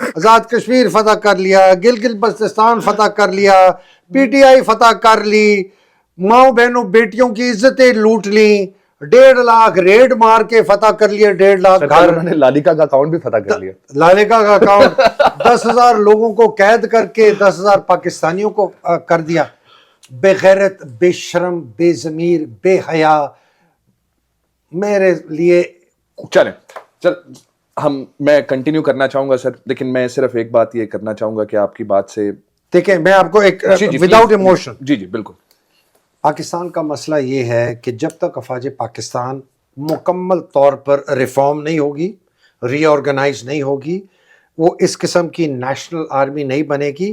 آزاد کشمیر فتح کر لیا, گلگت بلتستان فتح کر لیا, پی ٹی آئی فتح کر لی, ماؤں بہنوں بیٹیوں کی عزتیں لوٹ لیں, 1.5 لاکھ ریڈ مار کے فتح کر لیے, 1.5 لاکھ گھر. انہوں نے لالیکا کا اکاؤنٹ بھی فتح کر لیا. لالیکا کا اکاؤنٹ 10,000 لوگوں کو قید کر کے 10,000 پاکستانیوں کو کر دیا. بے غیرت, بے شرم, بے ضمیر, بے حیا. میرے لیے چلیں میں کنٹینیو کرنا چاہوں گا سر, لیکن میں صرف ایک بات یہ کرنا چاہوں گا کہ آپ کی بات سے دیکھیں, میں آپ کو ایک وداؤٹ ایموشن, جی بالکل. پاکستان کا مسئلہ یہ ہے کہ جب تک افواج پاکستان مکمل طور پر ریفارم نہیں ہوگی, ری آرگنائز نہیں ہوگی, وہ اس قسم کی نیشنل آرمی نہیں بنے گی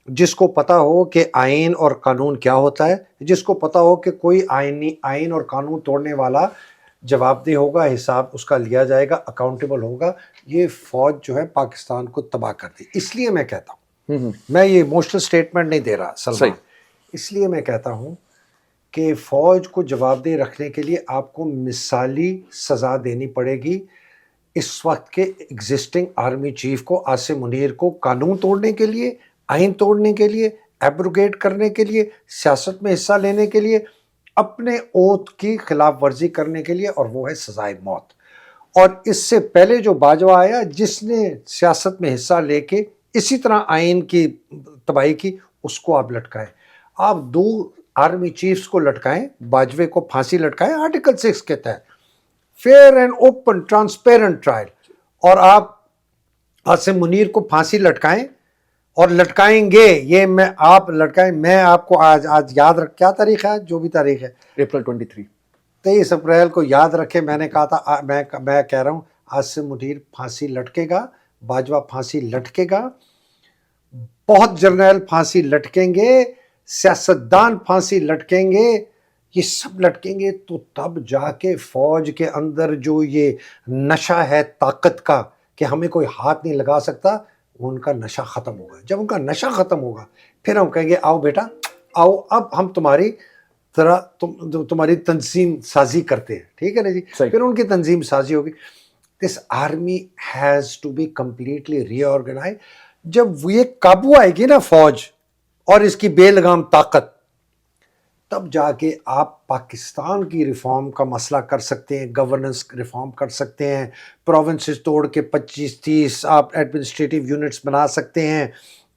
جس کو پتہ ہو کہ آئین اور قانون کیا ہوتا ہے, جس کو پتہ ہو کہ کوئی آئین اور قانون توڑنے والا جواب دہ ہوگا, حساب اس کا لیا جائے گا, اکاؤنٹیبل ہوگا. یہ فوج جو ہے پاکستان کو تباہ کر دی. اس لیے میں کہتا ہوں, میں یہ ایموشنل سٹیٹمنٹ نہیں دے رہا سلمان, اس لیے میں کہتا ہوں کہ فوج کو جواب دہ رکھنے کے لیے آپ کو مثالی سزا دینی پڑے گی. اس وقت کے ایگزسٹنگ آرمی چیف کو, عاصم منیر کو, قانون توڑنے کے لیے, آئین توڑنے کے لیے, ایبروگیٹ کرنے کے لیے, سیاست میں حصہ لینے کے لیے, اپنے اوتھ کی خلاف ورزی کرنے کے لیے, اور وہ ہے سزائے موت. اور اس سے پہلے جو باجوہ آیا جس نے سیاست میں حصہ لے کے اسی طرح آئین کی تباہی کی, اس کو آپ لٹکائیں. آپ 2 آرمی چیفز کو لٹکائیں, باجوے کو پھانسی لٹکائیں آرٹیکل 6 کے تحت, fair and open transparent trial, اور آپ عاصم منیر کو پھانسی لٹکائیں اور لٹکائیں گے. یہ میں آپ لٹکائیں, میں آپ کو آج یاد رکھ, کیا تاریخ ہے, جو بھی تاریخ ہے, اپریل 23 اپریل کو یاد رکھے. میں نے کہا تھا, میں کہہ رہا ہوں عاصم منیر پھانسی لٹکے گا, باجوہ پھانسی لٹکے گا, بہت جرنیل پھانسی لٹکیں گے, سیاستدان پھانسی لٹکیں گے, یہ سب لٹکیں گے. تو تب جا کے فوج کے اندر جو یہ نشہ ہے طاقت کا کہ ہمیں کوئی ہاتھ نہیں لگا سکتا, ان کا نشہ ختم ہوگا. جب ان کا نشہ ختم ہوگا پھر ہم کہیں گے آؤ بیٹا آؤ, اب ہم تمہاری تنظیم سازی کرتے ہیں, ٹھیک ہے نا جی. پھر ان کی تنظیم سازی ہوگی. This army has to be completely reorganise. جب یہ قابو آئے گی نا فوج اور اس کی بے لگام طاقت, تب جا کے آپ پاکستان کی ریفارم کا مسئلہ کر سکتے ہیں, گورننس ریفارم کر سکتے ہیں, پروونسز توڑ کے 25-30 آپ ایڈمنسٹریٹو یونٹس بنا سکتے ہیں,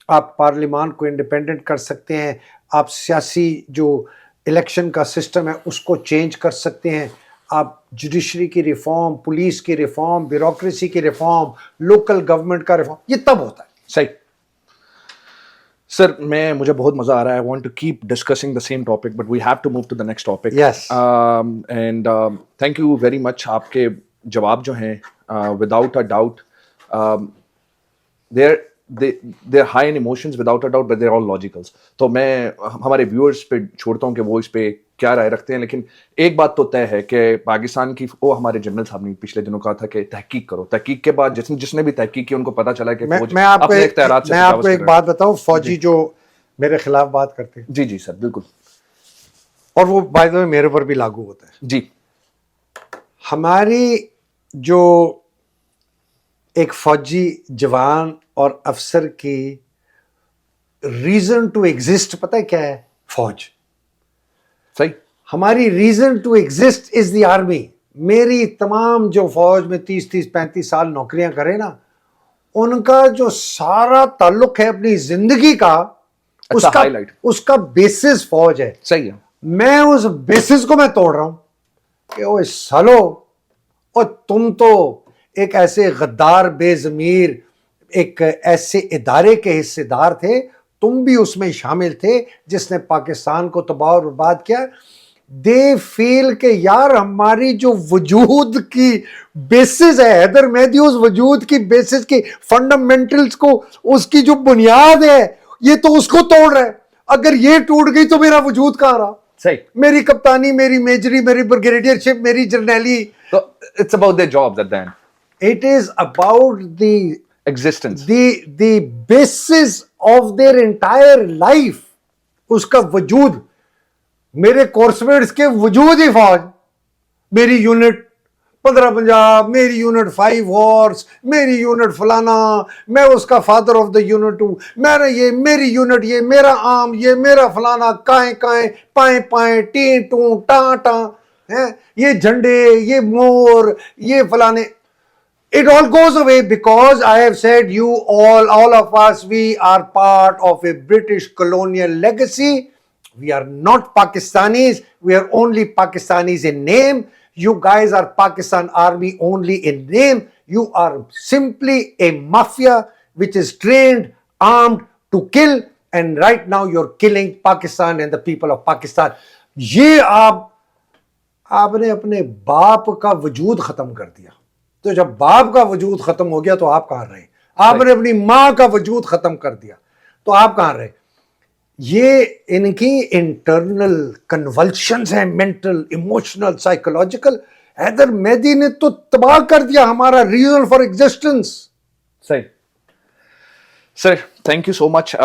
آپ پارلیمان کو انڈیپینڈنٹ کر سکتے ہیں, آپ سیاسی جو الیکشن کا سسٹم ہے اس کو چینج کر سکتے ہیں, آپ جوڈیشری کی ریفارم, پولیس کی ریفارم, بیوروکریسی کی ریفارم, لوکل گورنمنٹ کا ریفارم, یہ تب ہوتا ہے. صحیح. سر مجھے بہت مزہ آ رہا ہے. I want to keep discussing the same topic, but we have to move to the next topic. Yes. And thank you very much. آپ کے جواب جو ہیں without a doubt they're high in emotions without a doubt, but they're all logicals. تو میں ہمارے viewers پہ چھوڑتا ہوں کہ وہ اس پہ کیا رائے رکھتے ہیں. لیکن ایک بات تو طے ہے کہ پاکستان کی, وہ ہمارے جنرل صاحب نے پچھلے دنوں کہا تھا کہ تحقیق کرو. تحقیق کے بعد جس نے بھی تحقیق کی ان کو پتا چلا کہ میں آپ کو ایک بات بتاؤں, فوجی جو میرے خلاف بات کرتے ہیں, جی سر بالکل, اور وہ بائی دی وے میرے پر بھی لاگو ہوتا ہے. جی, ہماری جو ایک فوجی جوان اور افسر کی ریزن ٹو ایگزسٹ پتہ ہے کیا ہے؟ فوج. صحیح. ہماری reason to exist is the army. میری تمام جو فوج میں 30-35 سال نوکریاں کرے نا, ان کا جو سارا تعلق ہے اپنی زندگی کا, اس کا بیسس فوج ہے. صحیح ہے. میں اس بیسس کو میں توڑ رہا ہوں. کہ اوے سالو اور تم تو ایک ایسے غدار بے ضمیر ایک ایسے ادارے کے حصے دار تھے, تم بھی اس میں شامل تھے جس نے پاکستان کو تباہ اور برباد کیا. دے فیل کہ یار ہماری جو وجود کی بیسس ہے, حیدر مہدی اس وجود کی بیسس کی فنڈامنٹلز کو, اس کی جو بنیاد ہے یہ تو اس کو توڑ رہا ہے. اگر یہ ٹوٹ گئی تو میرا وجود کہاں رہا؟ صحیح. میری کپتانی, میری میجری, میری بریگیڈیئر شپ, میری جرنیلی. So it's about their jobs at the end. It is about the Existence. the basis of their entire life. اس کا وجود, میرے کورسمیٹس کے وجود ہی فوج, میری یونٹ 15 پنجاب, میری یونٹ 5 ہارس, میری یونٹ فلانا, میں اس کا فادر آف دا یونٹ ہوں, میں نے یہ میری یونٹ, یہ میرا آم, یہ میرا فلانا, کائیں کائیں, پائیں پائیں, ٹیں ٹوں, ٹاں ٹاں, یہ جھنڈے, یہ مور, یہ فلانے. It all goes away because I have said you all of us, we are part of a British colonial legacy. We are not Pakistanis. We are only Pakistanis in name. You guys are Pakistan Army only in name. You are simply a mafia which is trained, armed to kill. And right now you're killing Pakistan and the people of Pakistan. یہ آپ نے اپنے باپ کا وجود ختم کر دیا. تو جب باپ کا وجود ختم ہو گیا تو آپ کہاں رہے؟ آپ نے اپنی ماں کا وجود ختم کر دیا تو آپ کہاں رہے؟ یہ ان کی انٹرنل کنولشنز ہیں, مینٹل, ایموشنل, سائیکولوجیکل. حیدر مہدی نے تو تباہ کر دیا ہمارا ریزن فار ایگزسٹنس. صحیح. سر تھینک یو سو مچ.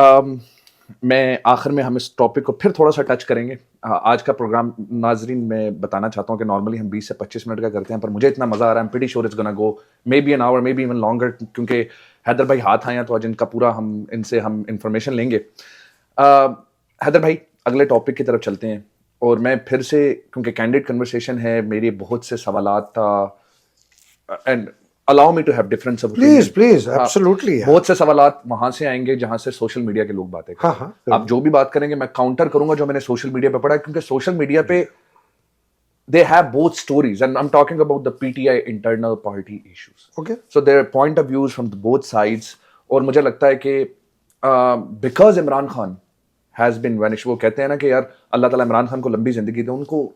میں آخر میں ہم اس ٹاپک کو پھر تھوڑا سا ٹچ کریں گے. آج کا پروگرام ناظرین میں بتانا چاہتا ہوں کہ نارملی ہم 20 سے 25 منٹ کا کرتے ہیں, پر مجھے اتنا مزہ آ رہا ہے. I'm pretty sure it's gonna go maybe an hour, maybe even longer, کیونکہ حیدر بھائی ہاتھ آئے ہیں تو آج ان کا پورا ان سے ہم انفارمیشن لیں گے. حیدر بھائی اگلے ٹاپک کی طرف چلتے ہیں, اور میں پھر سے, کیونکہ کینڈیڈ کنورسیشن ہے, میرے بہت سے سوالات and allow me to have difference of opinion. Please, absolutely. بہت سے سوالات وہاں سے آئیں گے جہاں سے سوشل میڈیا کے لوگ باتیں کریں. آپ جو بھی بات کریں گے میں کاؤنٹر کروں گا جو میں نے سوشل میڈیا پہ پڑھا ہے, کیونکہ سوشل میڈیا پہ they have both stories and I'm talking about the PTI internal party issues. Okay. So their point of views from both sides. اور مجھے لگتا ہے کہ because Imran Khan has been vanished, وہ کہتے ہیں نا کہ یار اللہ تعالیٰ عمران خان کو لمبی زندگی دے, ان کو,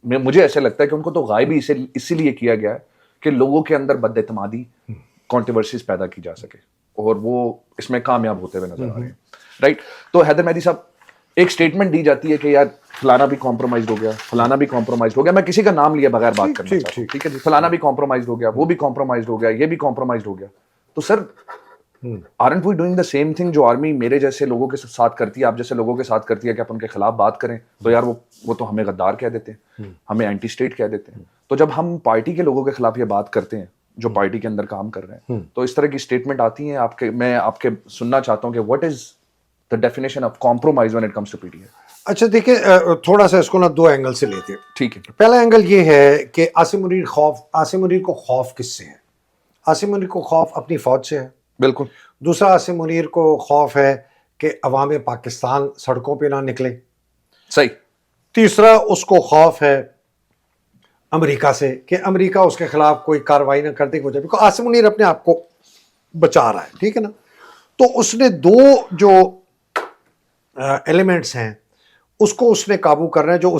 مجھے ایسے لگتا ہے کہ ان کو تو غائب ہی اسی لیے کیا گیا ہے کہ لوگوں کے اندر بد اعتمادی, کنٹروورسیز پیدا کی جا سکے, اور وہ اس میں کامیاب ہوتے ہوئے نظر آ رہے ہیں. رائٹ. تو حیدر مہدی صاحب ایک اسٹیٹمنٹ دی جاتی ہے کہ یار فلانا بھی کمپرومائز ہو گیا, فلانا بھی کمپرومائز ہو گیا. میں کسی کا نام لیے بغیر بات کرنا چاہتا ہوں, ٹھیک ہے جی. فلانا بھی کمپرومائز ہو گیا, وہ بھی کمپرومائز ہو گیا, یہ بھی کمپرومائز ہو گیا. تو سر aren't we doing the same thing جو آرمی میرے جیسے لوگوں کے ساتھ کرتی ہے, آپ جیسے لوگوں کے ساتھ کرتی ہے, کہ آپ ان کے خلاف بات کریں تو یار وہ تو ہمیں غدار کہہ دیتے ہیں, ہمیں اینٹی اسٹیٹ کہہ دیتے ہیں. تو جب ہم پارٹی کے لوگوں کے خلاف یہ بات کرتے ہیں جو پارٹی کے اندر کام کر رہے ہیں, تو اس طرح کی اسٹیٹمنٹ آتی ہیں آپ کے, میں آپ کے سننا چاہتا ہوں کہ what is the definition of compromise when it comes to PTI. اچھا دیکھیں, تھوڑا سا اس کو نا دو اینگل سے لیتے ہیں. ٹھیک ہے. پہلا اینگل یہ ہے کہ عاصم منیر کو خوف کس سے ہے؟ عاصم منیر کو خوف اپنی فوج سے ہے. بالکل. دوسرا عاصم منیر کو خوف ہے کہ عوام پاکستان سڑکوں پہ نہ نکلے. صحیح. تیسرا اس کو خوف ہے امریکہ سے کہ امریکہ اس کے خلاف کوئی کارروائی نہ کرنے کی وجہ, بیکاز عاصم منیر اپنے آپ کو بچا رہا ہے, ٹھیک ہے نا. تو اس نے دو جو ایلیمنٹس ہیں اس نے قابو کرنا ہے, جو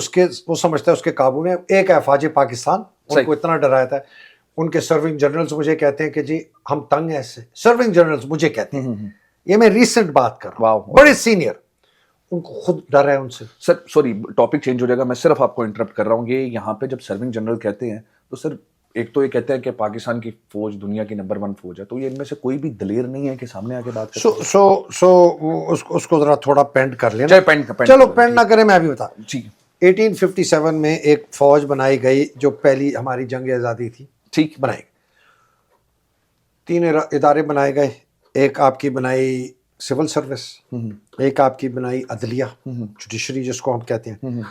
وہ سمجھتا ہے اس کے قابو میں. ایک ہے افواج پاکستان, ان کو اتنا ڈرایا تھا, ان کے سرونگ جنرلز مجھے کہتے ہیں کہ جی ہم تنگ ہیں اس سے. سرونگ جنرلز مجھے کہتے ہیں, یہ میں ریسنٹ بات کر رہا ہوں, بڑے سینئر, ان کو خود ڈر ہے ان سے. سر سوری ٹاپک چینج ہو جائے گا, میں صرف آپ کو انٹرپٹ کر رہا ہوں. یہ یہاں پہ جب سرونگ جنرل کہتے ہیں تو سر ایک تو یہ کہتے ہیں کہ پاکستان کی فوج دنیا کی نمبر 1 فوج ہے, تو یہ ان میں سے کوئی بھی دلیر نہیں ہے کہ سامنے آ کے بات کرے. اس کو ذرا تھوڑا پینٹ کر لینا. چلو پینٹ نہ کریں, میں ابھی بتا. جی. 1857 میں ایک فوج بنائی گئی جو پہلی ہماری جنگ آزادی تھی, ٹھیک, بنائی گئی. 3 ادارے بنائے گئے. ایک آپ کی بنائی سول سروس, ایک آپ کی بنائی عدلیہ, جوڈیشری جس کو ہم کہتے ہیں,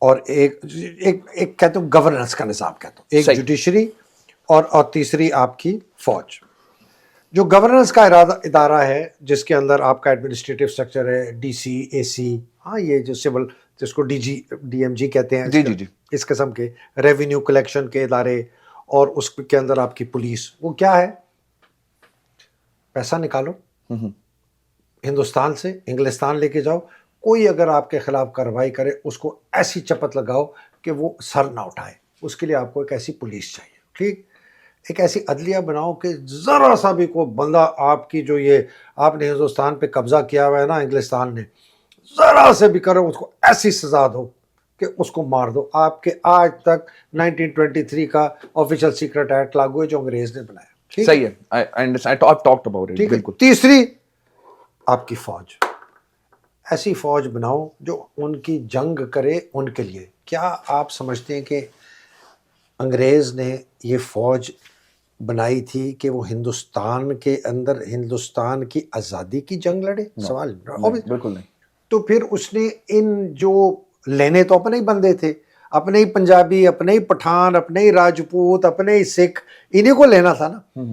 اور ایک کہتے ہیں گورننس کا نظام کہتا ہوں, ایک جوڈیشری اور تیسری آپ کی فوج. جو گورننس کا ادارہ ہے جس کے اندر آپ کا ایڈمنسٹریٹو سٹرکچر ہے, ڈی سی, اے سی, ہاں یہ جو سول جس کو ڈی ایم جی کہتے ہیں, جی جی جی, اس قسم کے ریونیو کلیکشن کے ادارے اور اس کے اندر آپ کی پولیس، وہ کیا ہے؟ پیسہ نکالو ہندوستان سے انگلستان لے کے جاؤ، کوئی اگر آپ کے خلاف کارروائی کرے اس کو ایسی چپت لگاؤ کہ وہ سر نہ اٹھائے، اس کے لیے آپ کو ایک ایسی پولیس چاہیے، ٹھیک، ایک ایسی عدلیہ بناؤ کہ ذرا سا بھی کوئی بندہ آپ کی جو یہ آپ نے ہندوستان پہ قبضہ کیا ہوا ہے نا انگلستان نے، ذرا سے بھی کرو اس کو ایسی سزا دو کہ اس کو مار دو۔ آپ کے آج تک 1923 کا آفیشل سیکرٹ ایکٹ لاگو ہے جو انگریز نے بنایا، ٹھیک صحیح ہے، I understand. I've talked about it. ٹھیک ہے۔ بالکل تیسری، آپ کی فوج، ایسی فوج بناؤ جو ان کی جنگ کرے ان کے لیے۔ کیا آپ سمجھتے ہیں کہ انگریز نے یہ فوج بنائی تھی کہ وہ ہندوستان کے اندر ہندوستان کی آزادی کی جنگ لڑے؟ سوال بالکل نہیں۔ تو پھر اس نے ان جو لینے تو اپنے ہی بندے تھے، اپنے ہی پنجابی، اپنے ہی پٹھان، اپنے ہی راجپوت، اپنے ہی سکھ، انہیں کو لینا تھا نا،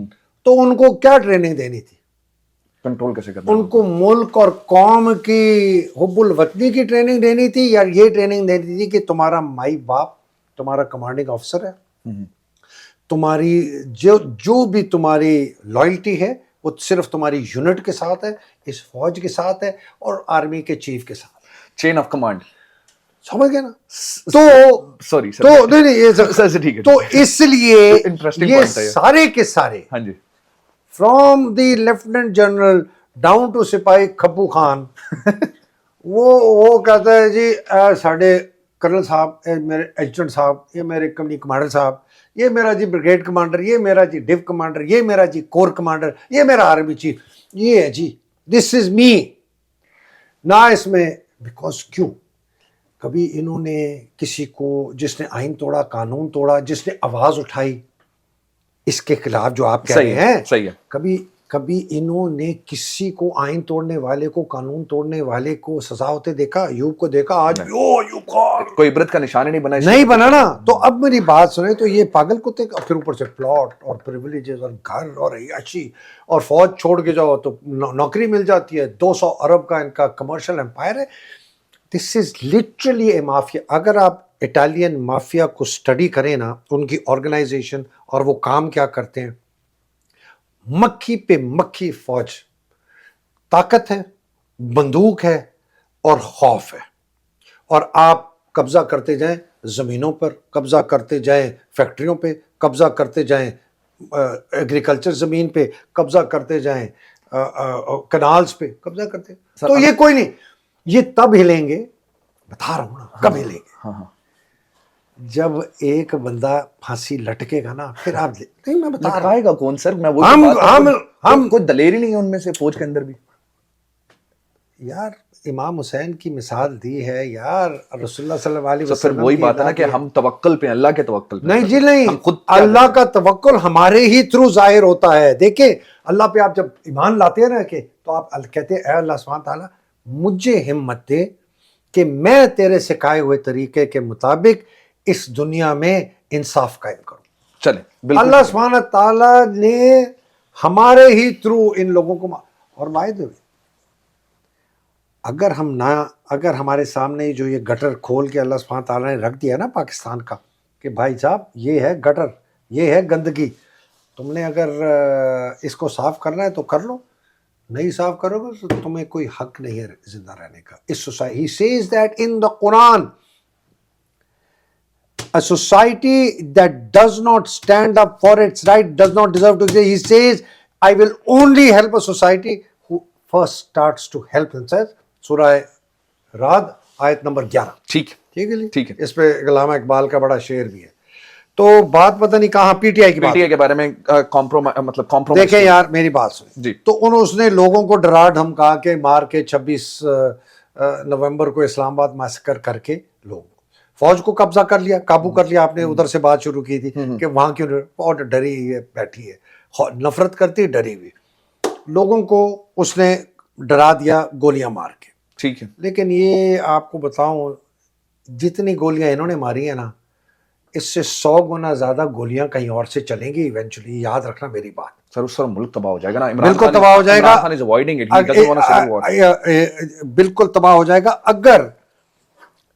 تو ان کو کیا ٹریننگ دینی تھی؟ کنٹرول کیسے کرنا؟ ان کو ملک اور قوم کی حب الوطنی کی ٹریننگ دینی تھی، یا یہ ٹریننگ دینی تھی کہ تمہارا مائی باپ تمہارا کمانڈنگ آفیسر ہے، تمہاری جو بھی تمہاری لائلٹی ہے وہ صرف تمہاری یونٹ کے ساتھ ہے، اس فوج کے ساتھ ہے اور آرمی کے چیف کے ساتھ، چین آف کمانڈ، سمجھ گئے نا؟ تو سوری تو نہیں سر ٹھیک ہے، تو اس لیے Interesting یہ point ہے یہ۔ سارے کے سارے ہاں جی، from the lieutenant general down to سپاہی کھپو خان، وہ کہتا ہے جی ساڈے کرنل صاحب، اے میرے ایڈجوٹنٹ صاحب، یہ میرے کمپنی کمانڈر صاحب، یہ میرا جی بریگیڈ کمانڈر، یہ میرا جی ڈیو کمانڈر، یہ میرا جی کور کمانڈر، یہ میرا آرمی چیف، یہ ہے جی، دس از می نہ اس میں، بیکاز کیوں؟ کبھی انہوں نے کسی کو، جس نے آئین توڑا، قانون توڑا، جس نے آواز اٹھائی اس کے خلاف جو آپ کہہ رہے ہیں، صحیح ہے، کبھی انہوں نے کسی کو، آئین توڑنے والے کو، قانون توڑنے والے کو سزا ہوتے دیکھا؟ ایوب کو دیکھا؟ آج بھی ایوب خان کوئی عبرت کا نشان ہی نہیں بنا، نہیں بنا نا۔ تو اب میری بات سنیں، تو یہ پاگل کتے کا، پھر اوپر سے پلاٹ اور پریویلیجز اور گھر اور عیاشی، اور فوج چھوڑ کے جاؤ تو نوکری مل جاتی ہے، 200 ارب کا ان کا کمرشل امپائر ہے۔ This is literally a mafia. اگر آپ اٹالین مافیا کو سٹڈی کریں نا، ان کی آرگنائزیشن اور وہ کام کیا کرتے ہیں، مکھی پہ مکھی فوج، طاقت ہے، بندوق ہے اور خوف ہے، اور آپ قبضہ کرتے جائیں زمینوں پر، قبضہ کرتے جائیں فیکٹریوں پہ، قبضہ کرتے جائیں ایگریکلچر زمین پہ، قبضہ کرتے جائیں کنالز پہ، قبضہ کرتے، تو یہ کوئی نہیں، یہ تب ہلیں گے، بتا رہا ہوں نا کب ہلیں گے، جب ایک بندہ پھانسی لٹکے گا نا، پھر آپ نہیں، میں بتا رہا ہوں، لٹکائے گا کون سر؟ میں وہ ہم کوئی دلیری نہیں ہے ان میں سے فوج کے اندر بھی؟ یار امام حسین کی مثال دی ہے یار رسول اللہ صلی اللہ علیہ پھر وسلم وہی کی بات ہے نا ادا کہ کی ہے۔ ہم توکل پہ، اللہ کے توکل پہ نہیں جی نہیں، ہم خود اللہ کا توکل ہمارے ہی تھرو ظاہر ہوتا ہے۔ دیکھیں اللہ پہ آپ جب ایمان لاتے ہیں نا کہ تو آپ کہتے ہیں اے اللہ سبحانہ تعالیٰ مجھے ہمت دے کہ میں تیرے سکھائے ہوئے طریقے کے مطابق اس دنیا میں انصاف قائم کروں۔ چلیں بالکل، اللہ سبحانہ تعالیٰ نے ہمارے ہی تھرو ان لوگوں کو، اور بائی دی وے اگر ہمارے سامنے جو یہ گٹر کھول کے اللہ سبحانہ تعالیٰ نے رکھ دیا نا پاکستان کا، کہ بھائی صاحب یہ ہے گٹر، یہ ہے گندگی، تم نے اگر اس کو صاف کرنا ہے تو کر لو، نہیں صاف کرو گے تو تمہیں کوئی حق نہیں ہے زندہ رہنے کا اس society. He says that in the Quran, a society that does not stand up for its right does not deserve to exist. He says, I will only help a society who first starts to help themselves. سورہ رعد آیت number 11۔ ٹھیک ٹھیک ہے جی، ٹھیک ہے۔ اس پہ علامہ اقبال کا بڑا شعر بھی ہے۔ تو بات پتہ نہیں کہاں، پی ٹی آئی کی بات، پی ٹی آئی کے بارے میں کمپرومائز دیکھیں یار میری بات سنیں جی، تو اس نے لوگوں کو ڈرا دھمکا کے مار کے 26 نومبر کو اسلام آباد میسکر کر کے لوگ فوج کو قبضہ کر لیا، قابو کر لیا۔ آپ نے ادھر سے بات شروع کی تھی کہ وہاں کیوں بہت ڈری ہوئی ہے، بیٹھی ہے، نفرت کرتی، ڈری ہوئی، لوگوں کو اس نے ڈرا دیا گولیاں مار کے۔ ٹھیک ہے، لیکن یہ آپ کو بتاؤں جتنی گولیاں انہوں نے ماری ہیں نا، اس سے 100 گنا زیادہ گولیاں کہیں اور سے چلیں گی ایونچولی، یاد رکھنا میری بات۔ سر اس طرح ملک تباہ ہو جائے گا نا، بالکل تباہ ہو جائے گا، Imran Khan is avoiding it. He doesn't want a civil war. بالکل تباہ ہو جائے گا۔ اگر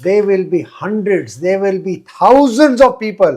They will be hundreds, there will be thousands of people.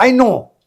I know.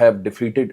have defeated.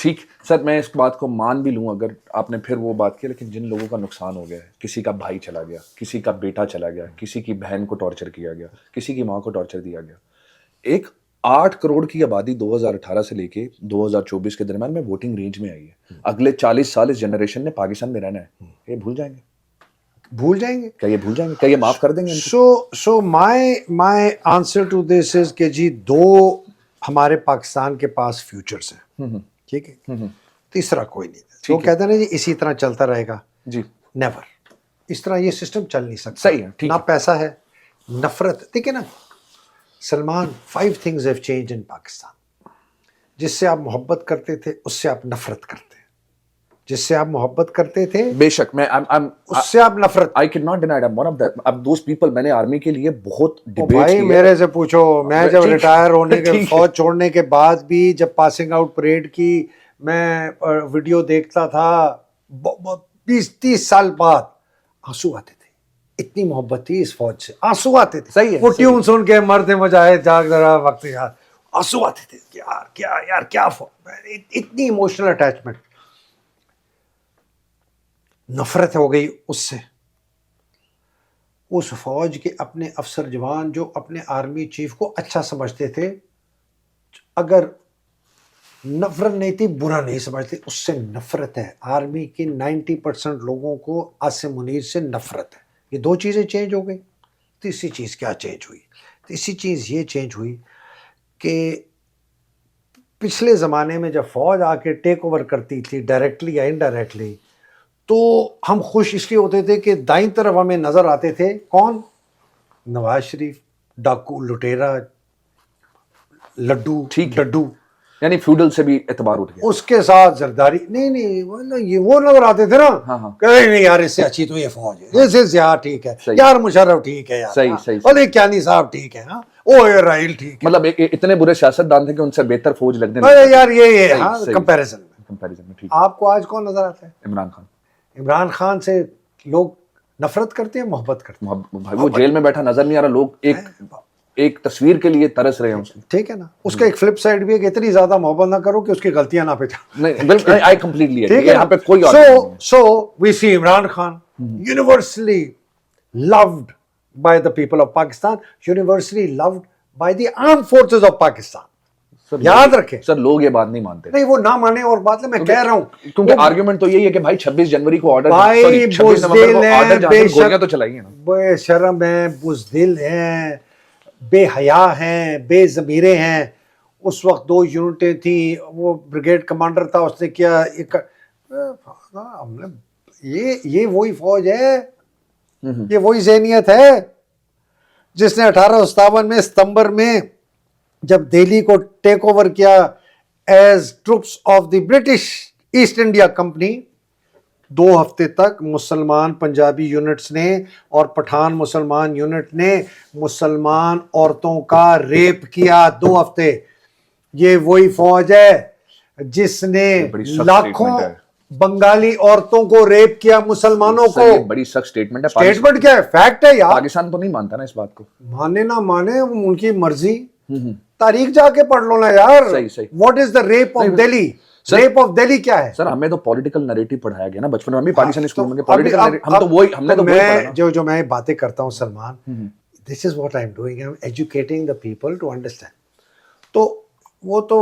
ٹھیک سر میں اس بات کو مان بھی لوں اگر آپ نے پھر وہ بات کی, لیکن جن لوگوں کا نقصان ہو گیا ہے, کسی کا بھائی چلا گیا, کسی کا بیٹا چلا گیا, کسی کی بہن کو ٹارچر کیا گیا, کسی کی ماں کو ٹارچر دیا گیا, ایک 8 کروڑ کی آبادی 2018 سے لے کے 2024 کے درمیان میں ووٹنگ رینج میں آئی ہے. اگلے 40 سال اس جنریشن نے پاکستان میں رہنا ہے, یہ بھول جائیں گے؟ کیا یہ بھول جائیں گے؟ کیا یہ معاف کر دیں گے؟ سو مائی آنسر ٹو دس از کہ جی 2 ہمارے پاکستان کے پاس فیوچرز ہیں, ٹھیک ہے, تیسرا کوئی نہیں. تو کہتے ہیں نا جی اسی طرح چلتا رہے گا, جی نیور. اس طرح یہ سسٹم چل نہیں سکتا. صحیح ہے, نہ پیسہ ہے, نفرت. دیکھیں نا Salman, 5 things have changed in Pakistan. جس سے آپ محبت کرتے تھے اس سے آپ نفرت کرتے ہیں, جس سے آپ محبت کرتے تھے بے شک میں اس سے آپ نفرت. I cannot deny it. I'm one of the اب those people. میں نے آرمی کے لیے بہت ڈیبیٹس بھائی میرے سے پوچھو, میں جب ریٹائر ہونے کے فوج چھوڑنے کے بعد بھی جب پاسنگ آؤٹ پریڈ کی میں ویڈیو دیکھتا تھا 20-30 سال بعد, آنسو آتے تھے. اتنی محبت تھی اس فوج سے, آنسو آتے تھے. صحیح ہے, وہ ٹیون سن کے مرتے مجاہد جاگ ذرا وقت یار, آنسو آتے تھے یار کیا اتنی ایموشنل اٹیچمنٹ. نفرت ہو گئی اس سے. اس فوج کے اپنے افسر جوان جو اپنے آرمی چیف کو اچھا سمجھتے تھے, اگر نفرت نہیں تھی برا نہیں سمجھتے, اس سے نفرت ہے. آرمی کے 90% لوگوں کو عاصم منیر سے نفرت ہے. یہ 2 چیزیں چینج ہو گئی. تیسری چیز کیا چینج ہوئی؟ تیسری چیز یہ چینج ہوئی کہ پچھلے زمانے میں جب فوج آ کے ٹیک اوور کرتی تھی ڈائریکٹلی یا انڈائریکٹلی, تو ہم خوش اس لیے ہوتے تھے کہ دائیں طرف ہمیں نظر آتے تھے کون؟ نواز شریف, ڈاکو لٹیرا, لڈو ڈڈو, یعنی فیوڈل سے بھی اعتبار اٹھ گیا. اس کے ساتھ زرداری. نہیں یہ وہ نظر آتے تھے نا کہ نہیں یار اس سے اچھی تو یہ فوج ہے, اس سے یار ٹھیک ہے, یار مشرف ٹھیک ہے, یار صحیح کیانی صاحب ٹھیک ہے, ہاں او رائل ٹھیک ہے. مطلب اتنے برے سیاستدان تھے کہ ان سے بہتر فوج لگنے لگے یار یہ ہاں کمپیریزن میں. ٹھیک. آپ کو آج کون نظر آتا ہے؟ عمران خان. عمران خان سے لوگ نفرت کرتے ہیں, محبت کرتے ہیں. وہ جیل میں بیٹھا نظر نہیں آ رہا, لوگ ایک تصویر کے لیے ترس رہے ہیں اس کی. ٹھیک ہے نا, اس کا ایک فلپ سائڈ بھی ہے کہ اتنی زیادہ محبت نہ کرو کہ اس کی غلطیاں نہ پہچان. نہیں بالکل, I completely agree. یہاں پہ کوئی so we see Imran Khan universally loved by the people of Pakistan, universally loved by the armed forces of Pakistan. یاد رکھیں سر, لوگ یہ بات نہیں مانتے. نہیں وہ نہ مانے اور بات میں کہہ رہا ہوں, کیونکہ آرگیومنٹ تو یہی ہے کہ بھائی 26 جنوری کو آرڈر, بھائی بزدل ہیں, گولیاں تو چلائی ہیں نا, بے شرم ہیں, بزدل ہیں, بے حیا ہیں, بے ضمیرے ہیں. اس وقت 2 یونٹیں تھیں, وہ بریگیڈ کمانڈر تھا, اس نے کیا یہ وہی فوج ہے, یہ وہی ذہنیت ہے جس نے 1857 میں ستمبر میں جب دہلی کو ٹیک اوور کیا as troops of the British East India company. 2 ہفتے تک مسلمان پنجابی یونٹس نے اور پٹھان مسلمان یونٹ نے مسلمان عورتوں کا ریپ کیا 2 ہفتے. یہ وہی فوج ہے جس نے لاکھوں بنگالی عورتوں کو ریپ کیا مسلمانوں کو. بڑی سخت سٹیٹمنٹ ہے. سٹیٹمنٹ کیا ہے؟ فیکٹ ہے یار. پاکستان تو نہیں مانتا نا اس بات کو. مانے نہ مانے ان کی مرضی, تاریخ جا کے پڑھ لو نا یار. What is the rape of Delhi? Rape of Delhi کیا ہے؟ سر ہمیں تو پولیٹیکل نریٹو پڑھایا گیا نا بچپن میں, پاکستانی اسکول میں پولیٹیکل, ہم تو وہی, ہم نے تو وہی پڑھا. جو میں باتیں کرتا ہوں Salman, this is what I am doing, I am educating the people to understand. تو وہ تو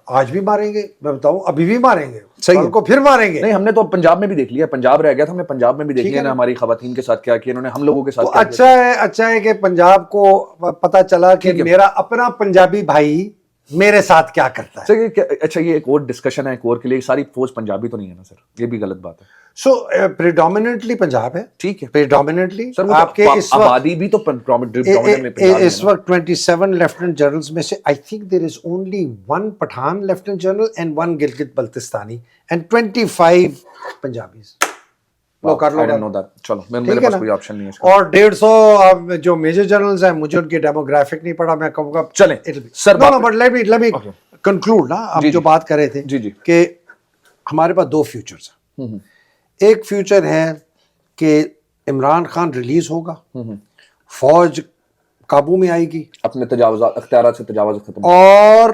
آج بھی ماریں گے, میں بتاؤں ابھی بھی ماریں گے, کل کو پھر ماریں گے. نہیں ہم نے تو پنجاب میں بھی دیکھ لیا, پنجاب رہ گیا تھا, ہم نے پنجاب میں بھی دیکھ لیا نا ہماری خواتین کے ساتھ کیا کیا انہوں نے, ہم لوگوں کے ساتھ کیا کیا. اچھا ہے کہ پنجاب کو پتا چلا کہ میرا اپنا پنجابی بھائی میرے ساتھ کیا کرتا ہے. اچھا یہ ایک اور ڈسکشن ہے ایک اور کے لیے, ساری فوج پنجابی تو نہیں ہے نا سر, یہ بھی غلط بات ہے. سو پریڈومیننٹلی پنجاب ہے, ٹھیک ہے, پریڈومیننٹلی آپ کے آبادی بھی تو اس وقت 27 لیفٹنٹ جنرلز میں سے I think there is only 1 Pathan lieutenant general and 1 Gilgit Baltistani and 25 Punjabis. چلو میرے پاس کوئی آپشن نہیں ہے. اور 150 جو میجر جنرلز ہیں, مجھے ان کی ڈیموگرافک نہیں پڑا, میں کہوں گا چلیں سر. بٹ لیٹ می کنکلوڈ نا, ہم جو بات کر رہے تھے کہ ہمارے پاس 2 فیوچرز ہیں. ایک فیوچر ہے کہ عمران خان ریلیز ہوگا, فوج قابو میں آئے گی, اپنے اختیارات سے تجاوز ختم, اور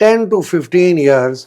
10 to 15 years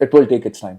It will take its time.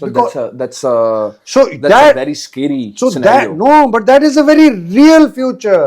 So that's that- a very scary So scenario. that no, but that is a very real future.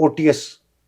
OTS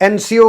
NCO